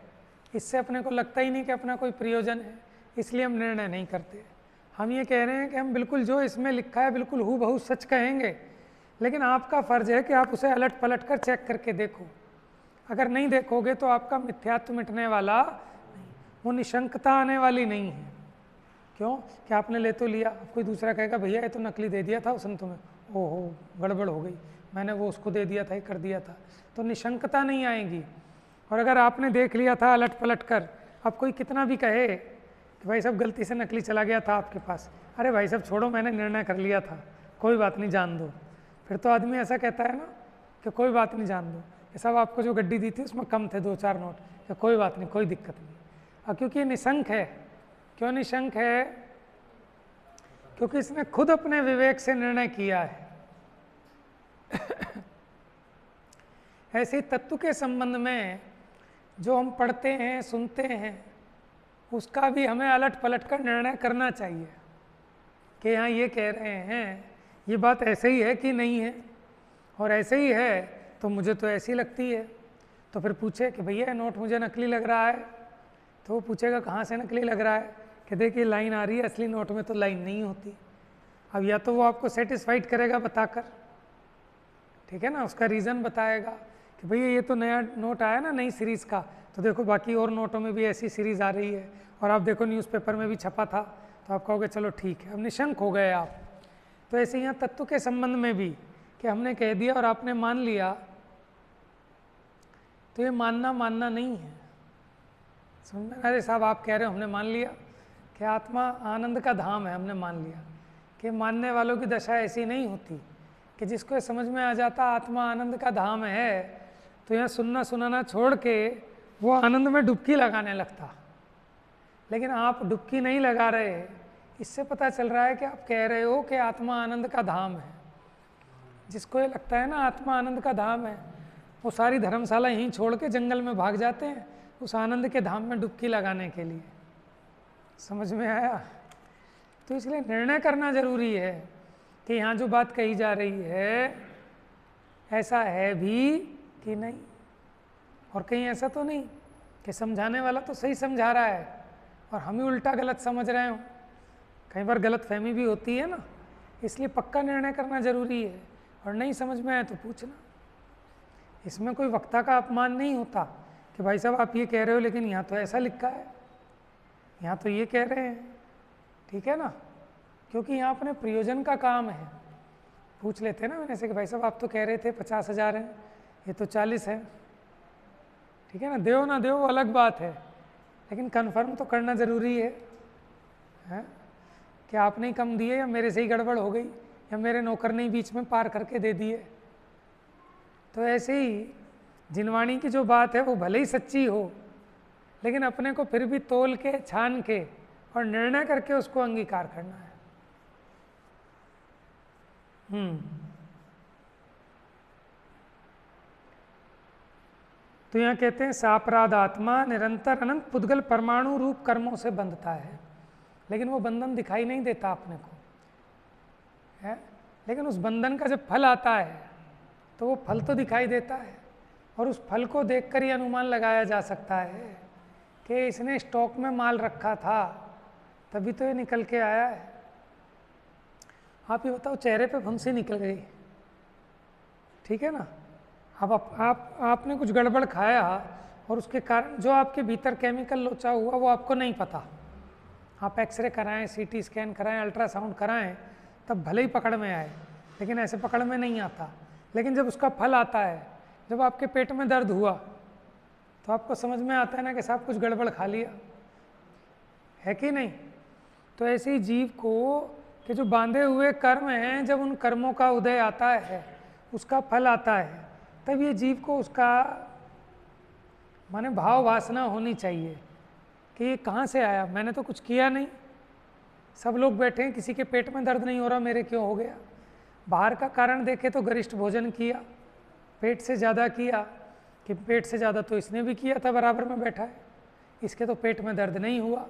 इससे अपने को लगता ही नहीं कि अपना कोई प्रयोजन है, इसलिए हम निर्णय नहीं करते। हम ये कह रहे हैं कि हम बिल्कुल जो इसमें लिखा है बिल्कुल हूबहू सच कहेंगे, लेकिन आपका फ़र्ज़ है कि आप उसे अलट पलट कर चेक करके देखो। अगर नहीं देखोगे तो आपका मिथ्यात्व मिटने वाला नहीं, वो निशंकता आने वाली नहीं है। क्यों कि आपने ले तो लिया, कोई दूसरा कहेगा भैया ये तो नकली दे दिया था उसने तुम्हें, ओहो गड़बड़ हो गई, मैंने वो उसको दे दिया था, ये कर दिया था, तो निशंकता नहीं आएगी। और अगर आपने देख लिया था अलट पलट कर, अब कोई कितना भी कहे कि भाई साहब गलती से नकली चला गया था आपके पास, अरे भाई साहब छोड़ो मैंने निर्णय कर लिया था, कोई बात नहीं जान दो। फिर तो आदमी ऐसा कहता है ना कि कोई बात नहीं जान दो, कि साहब आपको जो गड्डी दी थी उसमें कम थे 2-4 नोट, कि कोई बात नहीं कोई दिक्कत नहीं। और क्योंकि ये निशंक है, क्यों निशंक है? क्योंकि इसने खुद अपने विवेक से निर्णय किया है। ऐसे ही तत्व के संबंध में जो हम पढ़ते हैं सुनते हैं, उसका भी हमें अलट पलट कर निर्णय करना चाहिए कि यहाँ ये कह रहे हैं ये बात ऐसे ही है कि नहीं है, और ऐसे ही है तो मुझे तो ऐसी लगती है। तो फिर पूछे कि भैया नोट मुझे नकली लग रहा है, तो वो पूछेगा कहाँ से नकली लग रहा है, कि देखिए लाइन आ रही है, असली नोट में तो लाइन नहीं होती। अब या तो वो आपको सेटिस्फाइड करेगा बताकर, ठीक है ना, उसका रीज़न बताएगा कि भैया ये तो नया नोट आया ना नई सीरीज़ का, तो देखो बाकी और नोटों में भी ऐसी सीरीज़ आ रही है, और आप देखो न्यूज़पेपर में भी छपा था, तो आप कहोगे चलो ठीक है, अब निशंक हो गए आप। तो ऐसे यहाँ तत्व के संबंध में भी कि हमने कह दिया और आपने मान लिया, तो ये मानना नहीं है। समझ में? अरे साहब आप कह रहे हो हमने मान लिया कि आत्मा आनंद का धाम है, हमने मान लिया कि मानने वालों की दशा ऐसी नहीं होती कि जिसको समझ में आ जाता आत्मा आनंद का धाम है, तो यहाँ सुनना सुनाना छोड़ के वो आनंद में डुबकी लगाने लगता। लेकिन आप डुबकी नहीं लगा रहे, इससे पता चल रहा है कि आप कह रहे हो कि आत्मा आनंद का धाम है। जिसको ये लगता है ना आत्मा आनंद का धाम है, वो सारी धर्मशाला यहीं छोड़ के जंगल में भाग जाते हैं उस आनंद के धाम में डुबकी लगाने के लिए। समझ में आया? तो इसलिए निर्णय करना जरूरी है कि यहाँ जो बात कही जा रही है ऐसा है भी कि नहीं, और कहीं ऐसा तो नहीं कि समझाने वाला तो सही समझा रहा है और हम ही उल्टा गलत समझ रहे हों। कई बार गलत फहमी भी होती है ना, इसलिए पक्का निर्णय करना जरूरी है, और नहीं समझ में आए तो पूछना। इसमें कोई वक्ता का अपमान नहीं होता कि भाई साहब आप ये कह रहे हो लेकिन यहाँ तो ऐसा लिखा है, यहाँ तो ये कह रहे हैं, ठीक है ना, क्योंकि यहाँ अपने प्रयोजन का काम है। पूछ लेते हैं ना मैंने से कि भाई साहब आप तो कह रहे थे 50,000 है, ये तो 40 है, ठीक है ना, दो ना दो वो अलग बात है, लेकिन कन्फर्म तो करना ज़रूरी है कि आपने ही कम दिए या मेरे से ही गड़बड़ हो गई या मेरे नौकर ने ही बीच में पार करके दे दिए। तो ऐसे ही जिनवाणी की जो बात है वो भले ही सच्ची हो, लेकिन अपने को फिर भी तोल के छान के और निर्णय करके उसको अंगीकार करना है। तो यहाँ कहते हैं सापराध आत्मा निरंतर अनंत पुद्गल परमाणु रूप कर्मों से बंधता है, लेकिन वो बंधन दिखाई नहीं देता अपने को है। लेकिन उस बंधन का जब फल आता है तो वो फल तो दिखाई देता है, और उस फल को देखकर ही अनुमान लगाया जा सकता है कि इसने स्टॉक में माल रखा था तभी तो ये निकल के आया है। आप ये बताओ चेहरे पे फुंसी निकल गई, ठीक है ना, अब आपने कुछ गड़बड़ खाया और उसके कारण जो आपके भीतर केमिकल लोचा हुआ वो आपको नहीं पता। आप एक्सरे कराएं, सीटी स्कैन कराएं, अल्ट्रासाउंड कराएं, तब भले ही पकड़ में आए, लेकिन ऐसे पकड़ में नहीं आता। लेकिन जब उसका फल आता है, जब आपके पेट में दर्द हुआ, तो आपको समझ में आता है ना कि साहब कुछ गड़बड़ खा लिया है कि नहीं। तो ऐसे ही जीव को कि जो बांधे हुए कर्म हैं, जब उन कर्मों का उदय आता है, उसका फल आता है, तब ये जीव को उसका माने भाव वासना होनी चाहिए कि ये कहाँ से आया, मैंने तो कुछ किया नहीं, सब लोग बैठे हैं, किसी के पेट में दर्द नहीं हो रहा, मेरे क्यों हो गया। बाहर का कारण देखे तो गरिष्ठ भोजन किया, पेट से ज़्यादा किया, कि पेट से ज़्यादा तो इसने भी किया था, बराबर में बैठा है, इसके तो पेट में दर्द नहीं हुआ।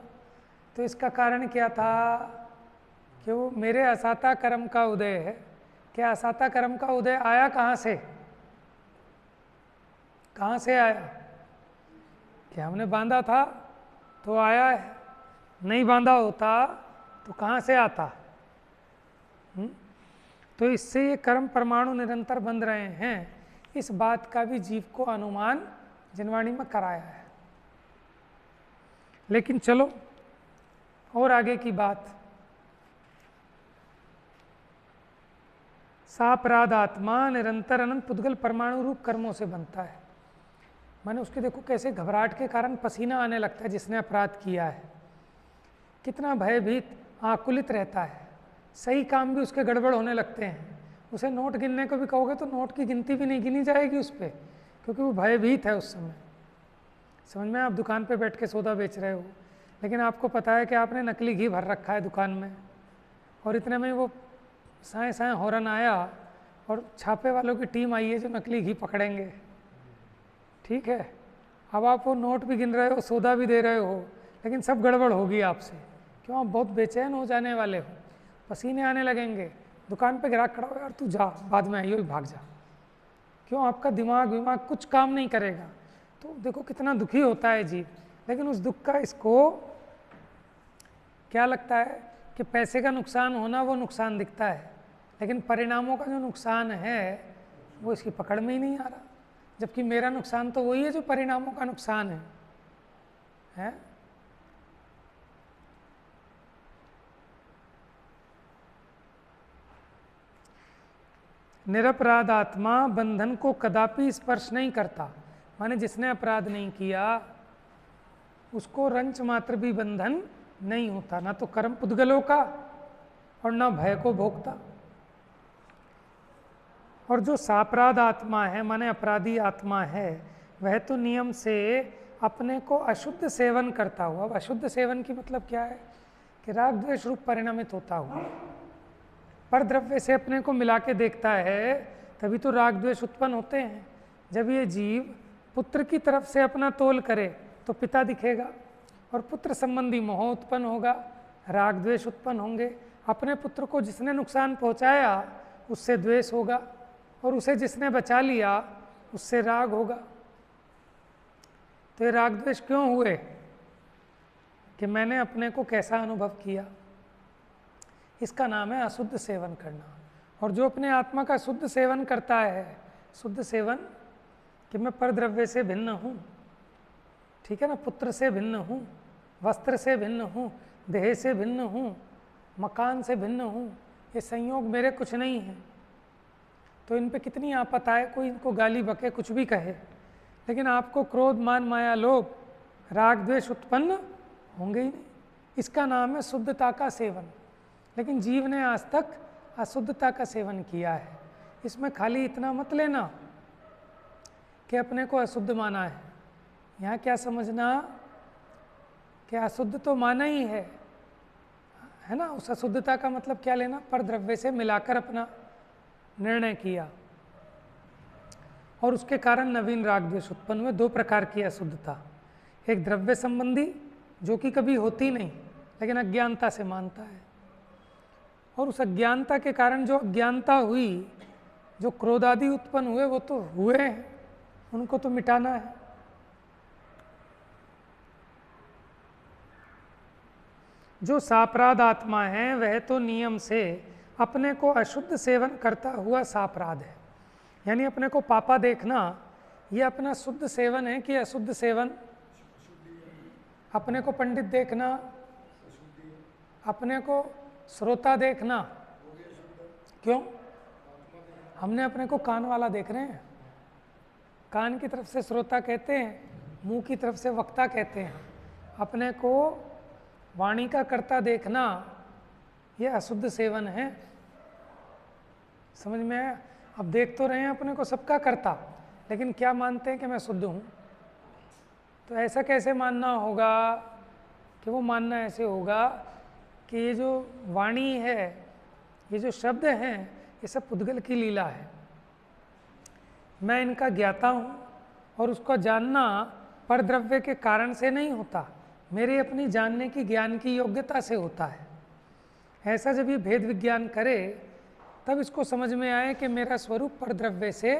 तो इसका कारण क्या था कि वो मेरे असाता कर्म का उदय है। क्या असाता कर्म का उदय आया कहाँ से? कहाँ से आया? कि हमने बांधा था तो आया है, नहीं बांधा होता तो कहाँ से आता? तो इससे ये कर्म परमाणु निरंतर बंध रहे हैं, इस बात का भी जीव को अनुमान जिनवाणी में कराया है। लेकिन चलो और आगे की बात। सापराध आत्मा निरंतर अनंत पुद्गल परमाणु रूप कर्मों से बनता है। माने उसके देखो कैसे घबराहट के कारण पसीना आने लगता है जिसने अपराध किया है, कितना भयभीत आकुलित रहता है, सही काम भी उसके गड़बड़ होने लगते हैं। उसे नोट गिनने को भी कहोगे तो नोट की गिनती भी नहीं गिनी जाएगी उस पर, क्योंकि वो भयभीत है उस समय। समझ में? आप दुकान पे बैठ के सौदा बेच रहे हो, लेकिन आपको पता है कि आपने नकली घी भर रखा है दुकान में, और इतने में वो साए साए हॉर्न आया और छापे वालों की टीम आई है जो नकली घी पकड़ेंगे। ठीक है, अब आप वो नोट भी गिन रहे हो, सौदा भी दे रहे हो, लेकिन सब गड़बड़ होगी आपसे। क्यों? आप बहुत बेचैन हो जाने वाले हो, पसीने आने लगेंगे, दुकान पे ग्राहक खड़ा हो, यार तू जा, बाद में आइयो, भाग जा। क्यों? आपका दिमाग विमाग कुछ काम नहीं करेगा। तो देखो कितना दुखी होता है जीव। लेकिन उस दुख का इसको क्या लगता है कि पैसे का नुकसान होना वो नुकसान दिखता है, लेकिन परिणामों का जो नुकसान है वो इसकी पकड़ में ही नहीं आ रहा। जबकि मेरा नुकसान तो वही है जो परिणामों का नुकसान है? निरपराध आत्मा बंधन को कदापि स्पर्श नहीं करता। माने जिसने अपराध नहीं किया उसको रंच मात्र भी बंधन नहीं होता, ना तो कर्म पुद्गलों का और ना भय को भोगता। और जो सापराध आत्मा है, माने अपराधी आत्मा है, वह तो नियम से अपने को अशुद्ध सेवन करता हुआ, अब अशुद्ध सेवन की मतलब क्या है कि राग द्वेष रूप परिणमित होता हुआ, पर द्रव्य से अपने को मिला के देखता है, तभी तो राग द्वेष उत्पन्न होते हैं। जब ये जीव पुत्र की तरफ से अपना तोल करे तो पिता दिखेगा, और पुत्र संबंधी मोह उत्पन्न होगा, राग द्वेष उत्पन्न होंगे। अपने पुत्र को जिसने नुकसान पहुंचाया उससे द्वेष होगा, और उसे जिसने बचा लिया उससे राग होगा। तो ये राग द्वेष क्यों हुए? कि मैंने अपने को कैसा अनुभव किया, इसका नाम है अशुद्ध सेवन करना। और जो अपने आत्मा का शुद्ध सेवन करता है, शुद्ध सेवन कि मैं परद्रव्य से भिन्न हूँ, ठीक है ना, पुत्र से भिन्न हूँ, वस्त्र से भिन्न हूँ, देह से भिन्न हूँ, मकान से भिन्न हूँ, ये संयोग मेरे कुछ नहीं है। तो इन पे कितनी आपत आए, कोई इनको गाली बके, कुछ भी कहे, लेकिन आपको क्रोध मान माया लोभ राग द्वेष उत्पन्न होंगे ही नहीं। इसका नाम है शुद्धता का सेवन। लेकिन जीव ने आज तक अशुद्धता का सेवन किया है। इसमें खाली इतना मत लेना कि अपने को अशुद्ध माना है। यहाँ क्या समझना कि अशुद्ध तो माना ही है ना। उस अशुद्धता का मतलब क्या लेना, पर द्रव्य से मिलाकर अपना निर्णय किया और उसके कारण नवीन राग द्वेष उत्पन्न हुए। दो प्रकार की अशुद्धता, एक द्रव्य संबंधी जो कि कभी होती नहीं लेकिन अज्ञानता से मानता है, और उस अज्ञानता के कारण जो अज्ञानता हुई, जो क्रोध आदि उत्पन्न हुए, वो तो हुए हैं, उनको तो मिटाना है। जो सापराध आत्मा है वह तो नियम से अपने को अशुद्ध सेवन करता हुआ सापराध है। यानी अपने को पापा देखना ये अपना शुद्ध सेवन है कि अशुद्ध सेवन? अपने को पंडित देखना, अपने को श्रोता देखना, क्यों? हमने अपने को कान वाला देख रहे हैं। कान की तरफ से श्रोता कहते हैं, मुंह की तरफ से वक्ता कहते हैं। अपने को वाणी का कर्ता देखना यह अशुद्ध सेवन है। समझ में आया? अब देख तो रहे हैं अपने को सबका कर्ता, लेकिन क्या मानते हैं कि मैं शुद्ध हूँ? तो ऐसा कैसे मानना होगा कि वो मानना ऐसे होगा कि ये जो वाणी है, ये जो शब्द हैं, ये सब पुद्गल की लीला है। मैं इनका ज्ञाता हूँ और उसको जानना परद्रव्य के कारण से नहीं होता, मेरे अपनी जानने की ज्ञान की योग्यता से होता है। ऐसा जब ये भेद विज्ञान करे तब इसको समझ में आए कि मेरा स्वरूप परद्रव्य से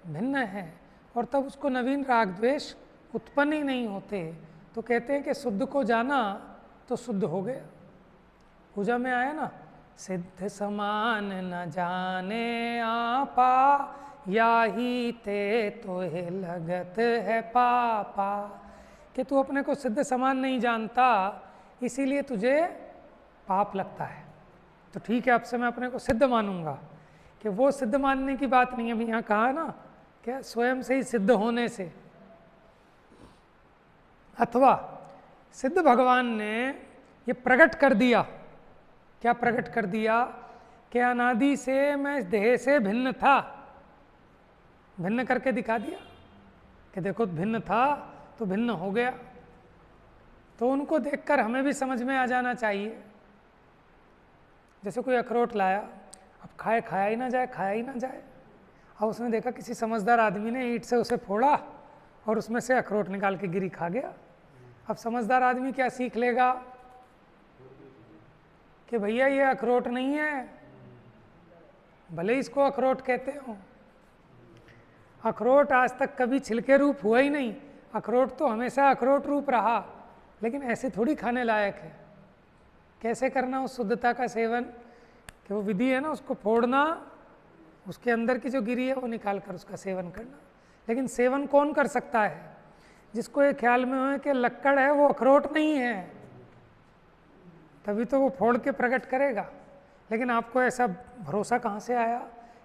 भिन्न है, और तब उसको नवीन राग द्वेष उत्पन्न ही नहीं होते। तो कहते हैं कि शुद्ध को जाना तो शुद्ध हो गया। पूजा में आया ना, सिद्ध समान न जाने आपा, या ही ते तोहे लगत है पापा। कि तू अपने को सिद्ध समान नहीं जानता, इसीलिए तुझे पाप लगता है। तो ठीक है, अब से मैं अपने को सिद्ध मानूंगा। कि वो सिद्ध मानने की बात नहीं है, अभी यहाँ कहा ना क्या स्वयं से ही सिद्ध होने से, अथवा सिद्ध भगवान ने ये प्रकट कर दिया। क्या प्रकट कर दिया? कि अनादि से मैं देह से भिन्न था, भिन्न करके दिखा दिया कि देखो भिन्न था तो भिन्न हो गया। तो उनको देखकर हमें भी समझ में आ जाना चाहिए। जैसे कोई अखरोट लाया, अब खाया ही ना जाए, खाया ही ना जाए। अब उसने देखा किसी समझदार आदमी ने ईंट से उसे फोड़ा और उसमें से अखरोट निकाल के गिरी खा गया। अब समझदार आदमी क्या सीख लेगा कि भैया ये अखरोट नहीं है, भले ही इसको अखरोट कहते हो। अखरोट आज तक कभी छिलके रूप हुआ ही नहीं, अखरोट तो हमेशा अखरोट रूप रहा, लेकिन ऐसे थोड़ी खाने लायक है। कैसे करना उस शुद्धता का सेवन? कि वो विधि है ना, उसको फोड़ना, उसके अंदर की जो गिरी है वो निकाल कर उसका सेवन करना। लेकिन सेवन कौन कर सकता है? जिसको ये ख्याल में हो कि लक्कड़ है वो अखरोट नहीं है, तभी तो वो फोड़ के प्रकट करेगा। लेकिन आपको ऐसा भरोसा कहाँ से आया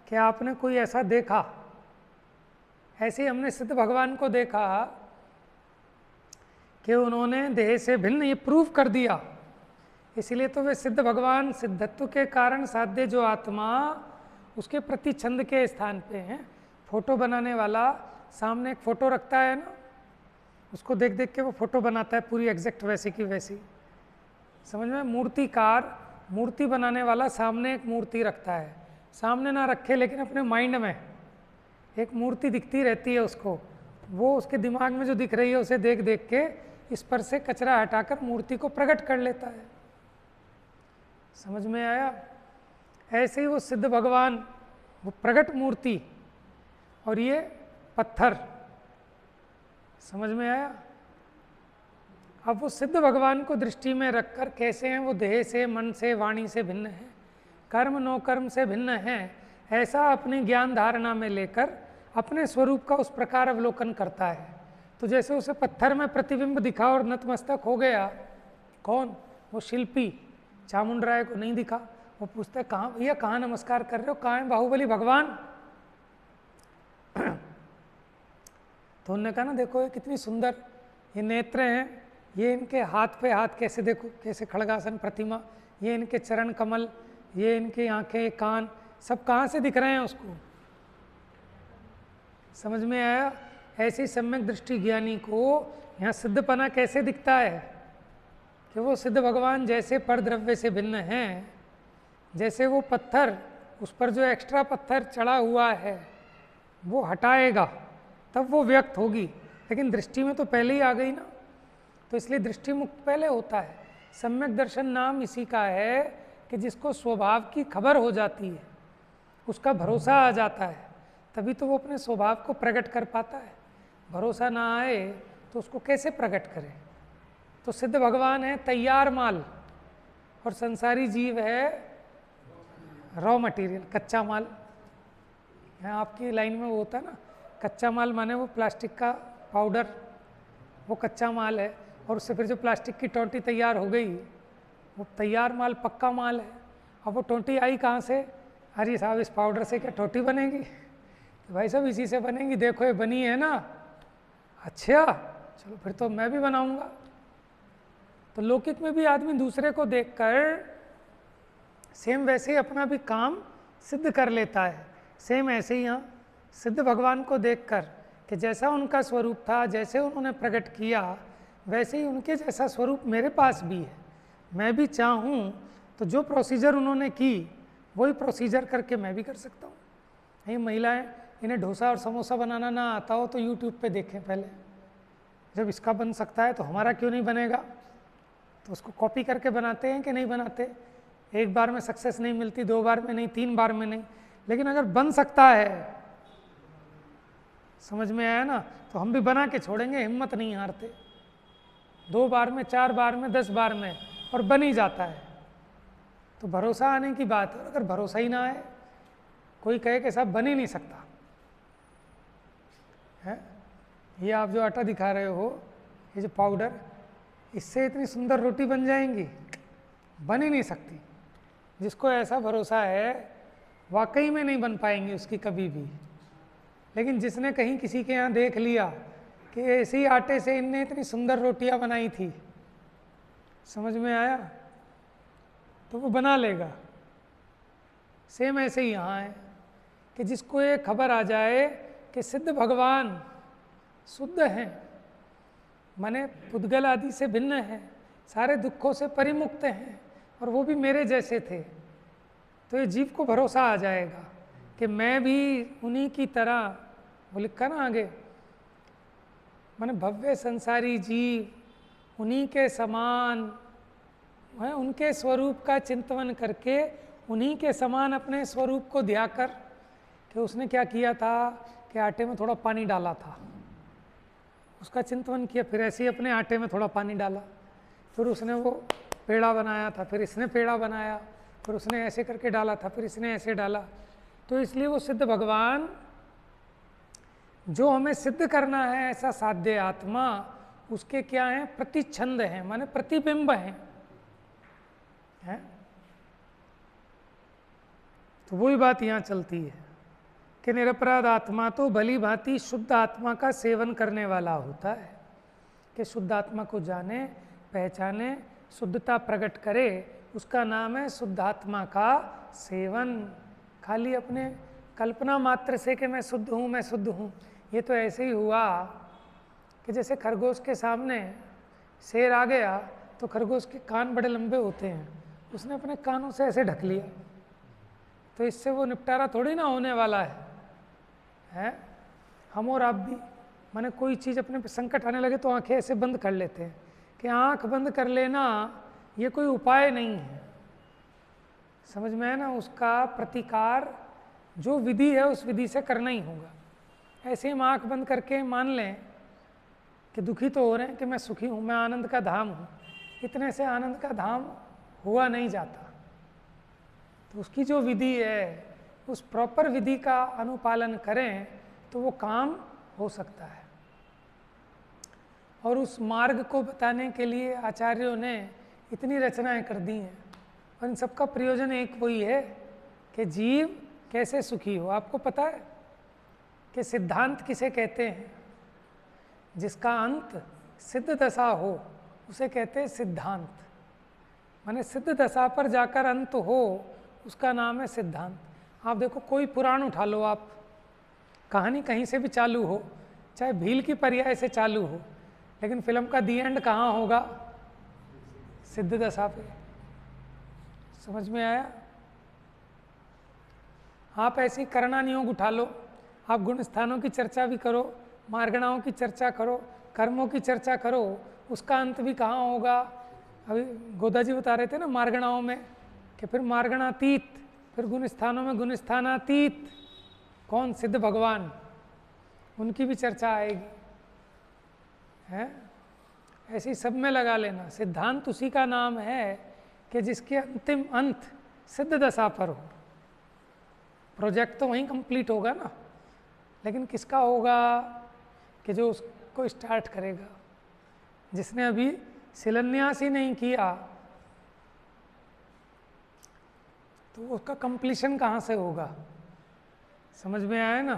कि आपने कोई ऐसा देखा? ऐसे ही हमने सिद्ध भगवान को देखा कि उन्होंने देह से भिन्न ये प्रूव कर दिया। इसलिए तो वे सिद्ध भगवान सिद्धत्व के कारण साध्य जो आत्मा उसके प्रति छंद के स्थान पे हैं। फोटो बनाने वाला सामने एक फ़ोटो रखता है ना, उसको देख देख के वो फ़ोटो बनाता है पूरी एग्जैक्ट वैसी की वैसी। समझ में? मूर्तिकार, मूर्ति बनाने वाला सामने एक मूर्ति रखता है, सामने ना रखे लेकिन अपने माइंड में एक मूर्ति दिखती रहती है उसको, वो उसके दिमाग में जो दिख रही है उसे देख देख के इस पर से कचरा हटाकर मूर्ति को प्रकट कर लेता है। समझ में आया? ऐसे ही वो सिद्ध भगवान, वो प्रकट मूर्ति और ये पत्थर। समझ में आया? अब वो सिद्ध भगवान को दृष्टि में रखकर कैसे हैं वो देह से, मन से, वाणी से भिन्न है, कर्म नो कर्म से भिन्न है, ऐसा अपनी ज्ञान धारणा में लेकर अपने स्वरूप का उस प्रकार अवलोकन करता है। तो जैसे उसे पत्थर में प्रतिबिंब दिखा और नतमस्तक हो गया। कौन? वो शिल्पी चामुंडराय को नहीं दिखा। वो पूछता है कहाँ भैया, कहाँ नमस्कार कर रहे हो, कहाँ है बाहुबली भगवान? तो उन्होंने कहा ना देखो ये कितनी सुंदर ये नेत्र हैं, ये इनके हाथ पे हाथ कैसे, देखो कैसे खड़गासन प्रतिमा, ये इनके चरण कमल, ये इनके आंखें, कान, सब कहाँ से दिख रहे हैं उसको? समझ में आया? ऐसी सम्यक दृष्टि ज्ञानी को यहाँ सिद्धपना कैसे दिखता है कि वो सिद्ध भगवान जैसे परद्रव्य से भिन्न हैं, जैसे वो पत्थर, उस पर जो एक्स्ट्रा पत्थर चढ़ा हुआ है वो हटाएगा तब वो व्यक्त होगी, लेकिन दृष्टि में तो पहले ही आ गई ना। तो इसलिए दृष्टि मुक्त पहले होता है। सम्यक दर्शन नाम इसी का है कि जिसको स्वभाव की खबर हो जाती है, उसका भरोसा आ जाता है, तभी तो वो अपने स्वभाव को प्रकट कर पाता है। भरोसा ना आए तो उसको कैसे प्रकट करे? तो सिद्ध भगवान है तैयार माल और संसारी जीव है रॉ मटेरियल, कच्चा माल। यहाँ आपकी लाइन में वो होता है ना, कच्चा माल माने वो प्लास्टिक का पाउडर, वो कच्चा माल है, और उससे फिर जो प्लास्टिक की टोंटी तैयार हो गई वो तैयार माल, पक्का माल है। अब वो टोंटी आई कहाँ से? अरे साहब इस पाउडर से क्या टोंटी बनेगी? तो भाई साहब इसी से बनेगी, देखो ये बनी है ना, अच्छा चलो फिर तो मैं भी बनाऊंगा। तो लौकिक में भी आदमी दूसरे को देखकर सेम वैसे ही अपना भी काम सिद्ध कर लेता है। सेम ऐसे ही यहाँ सिद्ध भगवान को देखकर कि जैसा उनका स्वरूप था, जैसे उन्होंने प्रकट किया, वैसे ही उनके जैसा स्वरूप मेरे पास भी है। मैं भी चाहूँ तो जो प्रोसीजर उन्होंने की वही प्रोसीजर करके मैं भी कर सकता हूँ। ये महिलाएं इन्हें डोसा और समोसा बनाना ना आता हो तो यूट्यूब पे देखें पहले, जब इसका बन सकता है तो हमारा क्यों नहीं बनेगा। तो उसको कॉपी करके बनाते हैं कि नहीं बनाते। एक बार में सक्सेस नहीं मिलती, 2 बार में नहीं, 3 बार में नहीं, लेकिन अगर बन सकता है, समझ में आया ना, तो हम भी बना के छोड़ेंगे, हिम्मत नहीं हारते। 2 बार में, 4 बार में, 10 बार में, और बन ही जाता है। तो भरोसा आने की बात है। अगर भरोसा ही ना आए, कोई कहे कि साहब बन ही नहीं सकता है, ये आप जो आटा दिखा रहे हो, ये जो पाउडर, इससे इतनी सुंदर रोटी बन जाएंगी, बन ही नहीं सकती। जिसको ऐसा भरोसा है वाकई में नहीं बन पाएंगी उसकी कभी भी। लेकिन जिसने कहीं किसी के यहाँ देख लिया कि ऐसे ही आटे से इनने इतनी सुंदर रोटियां बनाई थी, समझ में आया, तो वो बना लेगा। सेम ऐसे ही यहाँ है कि जिसको ये खबर आ जाए कि सिद्ध भगवान शुद्ध हैं, माने पुद्गल आदि से भिन्न हैं, सारे दुखों से परिमुक्त हैं, और वो भी मेरे जैसे थे, तो ये जीव को भरोसा आ जाएगा कि मैं भी उन्हीं की तरह, वो लिखा ना आगे, माने भव्य संसारी जीव उन्हीं के समान है, उनके स्वरूप का चिंतन करके उन्हीं के समान अपने स्वरूप को ध्यान कर कि उसने क्या किया था कि आटे में थोड़ा पानी डाला था, उसका चिंतन किया, फिर ऐसे ही अपने आटे में थोड़ा पानी डाला, फिर उसने वो पेड़ा बनाया था, फिर इसने पेड़ा बनाया, फिर उसने ऐसे करके डाला था, फिर इसने ऐसे डाला। तो इसलिए वो सिद्ध भगवान जो हमें सिद्ध करना है ऐसा साध्य आत्मा, उसके क्या हैं, प्रतिच्छंद हैं, माने प्रतिबिंब हैं है? तो वही बात यहाँ चलती है कि निरपराध आत्मा तो भली भांति शुद्ध आत्मा का सेवन करने वाला होता है, कि शुद्ध आत्मा को जाने, पहचाने, शुद्धता प्रकट करे, उसका नाम है शुद्धात्मा का सेवन। खाली अपने कल्पना मात्र से कि मैं शुद्ध हूँ, मैं शुद्ध हूँ, ये तो ऐसे ही हुआ कि जैसे खरगोश के सामने शेर आ गया तो खरगोश के कान बड़े लंबे होते हैं, उसने अपने कानों से ऐसे ढक लिया, तो इससे वो निपटारा थोड़ी ना होने वाला है? हम और आप भी, माने कोई चीज़ अपने पे संकट आने लगे तो आंखें ऐसे बंद कर लेते हैं कि आंख बंद कर लेना ये कोई उपाय नहीं है, समझ में है ना। उसका प्रतिकार जो विधि है उस विधि से करना ही होगा। ऐसे हम आंख बंद करके मान लें कि दुखी तो हो रहे हैं कि मैं सुखी हूँ, मैं आनंद का धाम हूँ, इतने से आनंद का धाम हुआ नहीं जाता। तो उसकी जो विधि है उस प्रॉपर विधि का अनुपालन करें तो वो काम हो सकता है। और उस मार्ग को बताने के लिए आचार्यों ने इतनी रचनाएं कर दी हैं, और इन सबका प्रयोजन एक वही है कि जीव कैसे सुखी हो। आपको पता है कि सिद्धांत किसे कहते हैं? जिसका अंत सिद्ध दशा हो उसे कहते हैं सिद्धांत, माने सिद्ध दशा पर जाकर अंत हो उसका नाम है सिद्धांत। आप देखो कोई पुराण उठा लो, आप कहानी कहीं से भी चालू हो, चाहे भील की पर्याय से चालू हो, लेकिन फिल्म का दी एंड कहाँ होगा? सिद्ध दशा पे। समझ में आया? आप ऐसी करणान योग उठा लो, आप गुण स्थानों की चर्चा भी करो, मार्गणाओं की चर्चा करो, कर्मों की चर्चा करो, उसका अंत भी कहाँ होगा? अभी गोदा जी बता रहे थे ना मार्गणाओं में कि फिर मार्गणातीत, फिर गुण स्थानों में गुण स्थानातीत, कौन? सिद्ध भगवान, उनकी भी चर्चा आएगी है। ऐसी सब में लगा लेना। सिद्धांत उसी का नाम है कि जिसके अंतिम अंत सिद्ध दशा पर हो। प्रोजेक्ट तो वहीं कंप्लीट होगा ना, लेकिन किसका होगा? कि जो उसको स्टार्ट करेगा। जिसने अभी शिलान्यास ही नहीं किया तो उसका कंप्लीशन कहाँ से होगा? समझ में आया ना?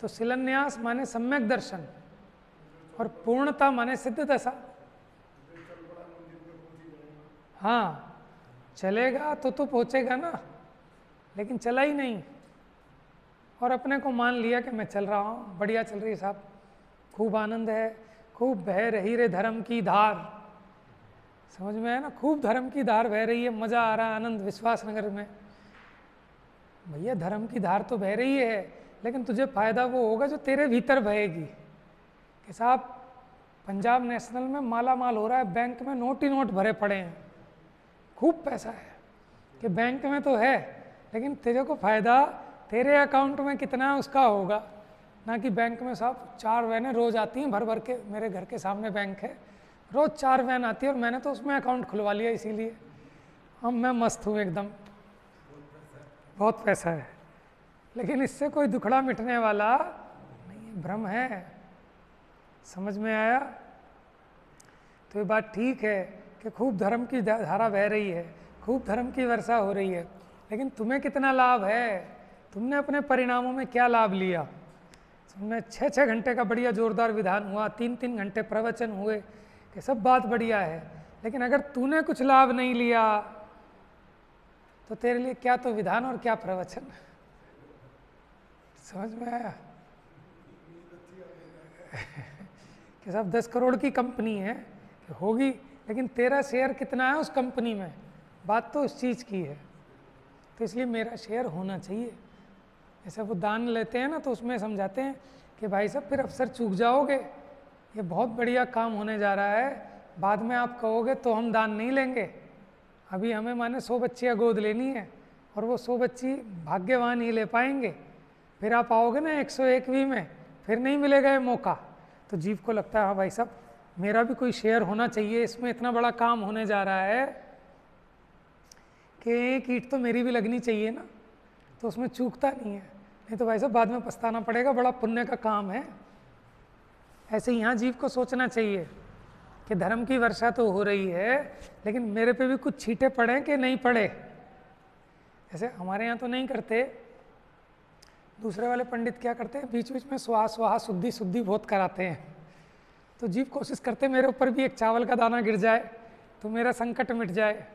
तो शिलान्यास माने सम्यक दर्शन और पूर्णता माने सिद्ध दशा। हाँ, चलेगा तो पहुँचेगा ना, लेकिन चला ही नहीं और अपने को मान लिया कि मैं चल रहा हूँ, बढ़िया चल रही है साहब, खूब आनंद है, खूब बह रही रे धर्म की धार। समझ में है ना? खूब धर्म की धार बह रही है, मज़ा आ रहा है, आनंद। विश्वास नगर में भैया धर्म की धार तो बह रही है, लेकिन तुझे फायदा वो होगा जो तेरे भीतर बहेगी कि साहब पंजाब नेशनल में माला माल हो रहा है, बैंक में नोट ही नोट भरे पड़े हैं, खूब पैसा है, कि बैंक में तो है लेकिन तेरे को फायदा तेरे अकाउंट में कितना है उसका होगा, ना कि बैंक में साहब 4 वैनें रोज़ आती हैं भर भर के, मेरे घर के सामने बैंक है, रोज़ 4 वैन आती है और मैंने तो उसमें अकाउंट खुलवा लिया, इसीलिए अब मैं मस्त हूँ एकदम, बहुत पैसा है। लेकिन इससे कोई दुखड़ा मिटने वाला नहीं, भ्रम है। समझ में आया? तो ये बात ठीक है कि खूब धर्म की धारा बह रही है, खूब धर्म की वर्षा हो रही है, लेकिन तुम्हें कितना लाभ है, तुमने अपने परिणामों में क्या लाभ लिया? तुमने 6-6 घंटे का बढ़िया जोरदार विधान हुआ, 3-3 घंटे प्रवचन हुए, कि सब बात बढ़िया है, लेकिन अगर तूने कुछ लाभ नहीं लिया तो तेरे लिए क्या तो विधान और क्या प्रवचन। समझ में आया? कि साहब 10 करोड़ की कंपनी है होगी, लेकिन तेरा शेयर कितना है उस कंपनी में, बात तो उस चीज़ की है। तो इसलिए मेरा शेयर होना चाहिए। जैसे वो दान लेते हैं ना, तो उसमें समझाते हैं कि भाई साहब फिर अवसर चूक जाओगे, ये बहुत बढ़िया काम होने जा रहा है, बाद में आप कहोगे तो हम दान नहीं लेंगे, अभी हमें माने 100 बच्चियाँ गोद लेनी है और वो 100 बच्ची भाग्यवान ही ले पाएंगे, फिर आप आओगे ना 101वीं में, फिर नहीं मिलेगा ये मौका। तो जीव को लगता है हाँ भाई साहब मेरा भी कोई शेयर होना चाहिए, इसमें इतना बड़ा काम होने जा रहा है कि एक ईंट तो मेरी भी लगनी चाहिए ना, तो उसमें चूकता नहीं है, नहीं तो भाई साहब बाद में पछताना पड़ेगा, बड़ा पुण्य का काम है। ऐसे यहाँ जीव को सोचना चाहिए कि धर्म की वर्षा तो हो रही है, लेकिन मेरे पे भी कुछ छींटे पड़े कि नहीं पड़े। जैसे हमारे यहाँ तो नहीं करते, दूसरे वाले पंडित क्या करते हैं, बीच बीच में स्वाहा स्वाहा शुद्धि शुद्धि बहुत कराते हैं। तो जीव कोशिश करते मेरे ऊपर भी एक चावल का दाना गिर जाए तो मेरा संकट मिट जाए,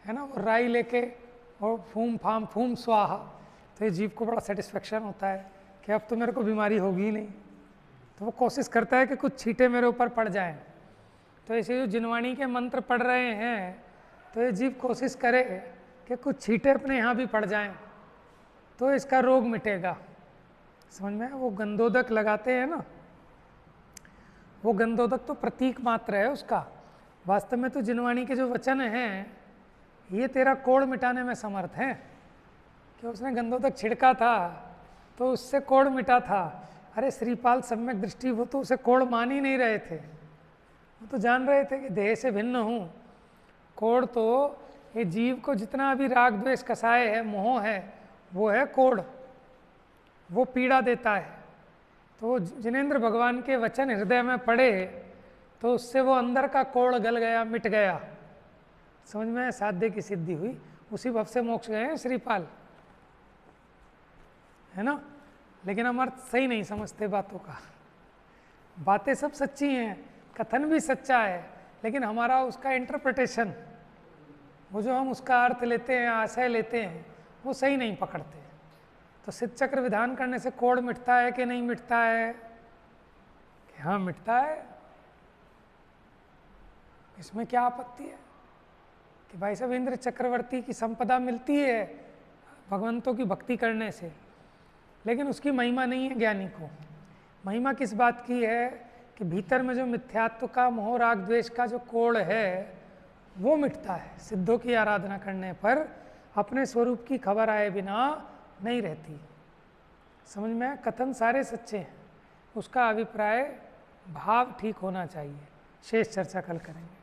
है ना। और राई लेके और फूम फाम फूम स्वाहा, तो ये जीव को बड़ा सेटिस्फेक्शन होता है कि अब तो मेरे को बीमारी होगी ही नहीं। तो वो कोशिश करता है कि कुछ छींटे मेरे ऊपर पड़ जाएं। तो ऐसे जो जिनवाणी के मंत्र पढ़ रहे हैं, तो ये जीव कोशिश करे कि कुछ छींटे अपने यहाँ भी पड़ जाएं, तो इसका रोग मिटेगा। समझ में? वो गंधोदक लगाते हैं ना, वो गंधोदक तो प्रतीक मात्र है उसका, वास्तव में तो जिनवाणी के जो वचन हैं ये तेरा कोढ़ मिटाने में समर्थ हैं। कि उसने गंधोदक छिड़का था तो उससे कोढ़ मिटा था। अरे श्रीपाल सम्यक दृष्टि, वो तो उसे कोढ़ मान ही नहीं रहे थे, वो तो जान रहे थे कि देह से भिन्न हूँ। कोढ़ तो ये जीव को जितना भी राग द्वेष कसाय है, मोह है, वो है कोढ़, वो पीड़ा देता है। तो जिनेंद्र भगवान के वचन हृदय में पड़े तो उससे वो अंदर का कोढ़ गल गया, मिट गया। समझ में? साध्य की सिद्धि हुई, उसी भव से मोक्ष गए हैं श्रीपाल, है ना। लेकिन हम अर्थ सही नहीं समझते बातों का। बातें सब सच्ची हैं, कथन भी सच्चा है, लेकिन हमारा उसका इंटरप्रिटेशन, वो जो हम उसका अर्थ लेते हैं, आशय लेते हैं, वो सही नहीं पकड़ते। तो सिद्ध चक्र विधान करने से कोढ़ मिटता है कि नहीं मिटता है? कि हाँ मिटता है। इसमें क्या आपत्ति है कि भाई साहब इंद्र चक्रवर्ती की संपदा मिलती है भगवंतों की भक्ति करने से, लेकिन उसकी महिमा नहीं है ज्ञानी को। महिमा किस बात की है कि भीतर में जो मिथ्यात्व का, मोह राग द्वेष का जो कोढ़ है वो मिटता है। सिद्धों की आराधना करने पर अपने स्वरूप की खबर आए बिना नहीं रहती। समझ में? कथन सारे सच्चे हैं, उसका अभिप्राय भाव ठीक होना चाहिए। शेष चर्चा कल करेंगे।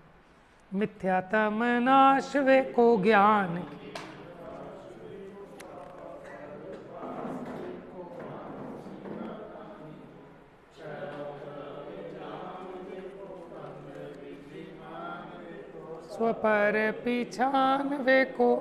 मिथ्यातम नाश वे को ज्ञान, स्वपर पिछान वे को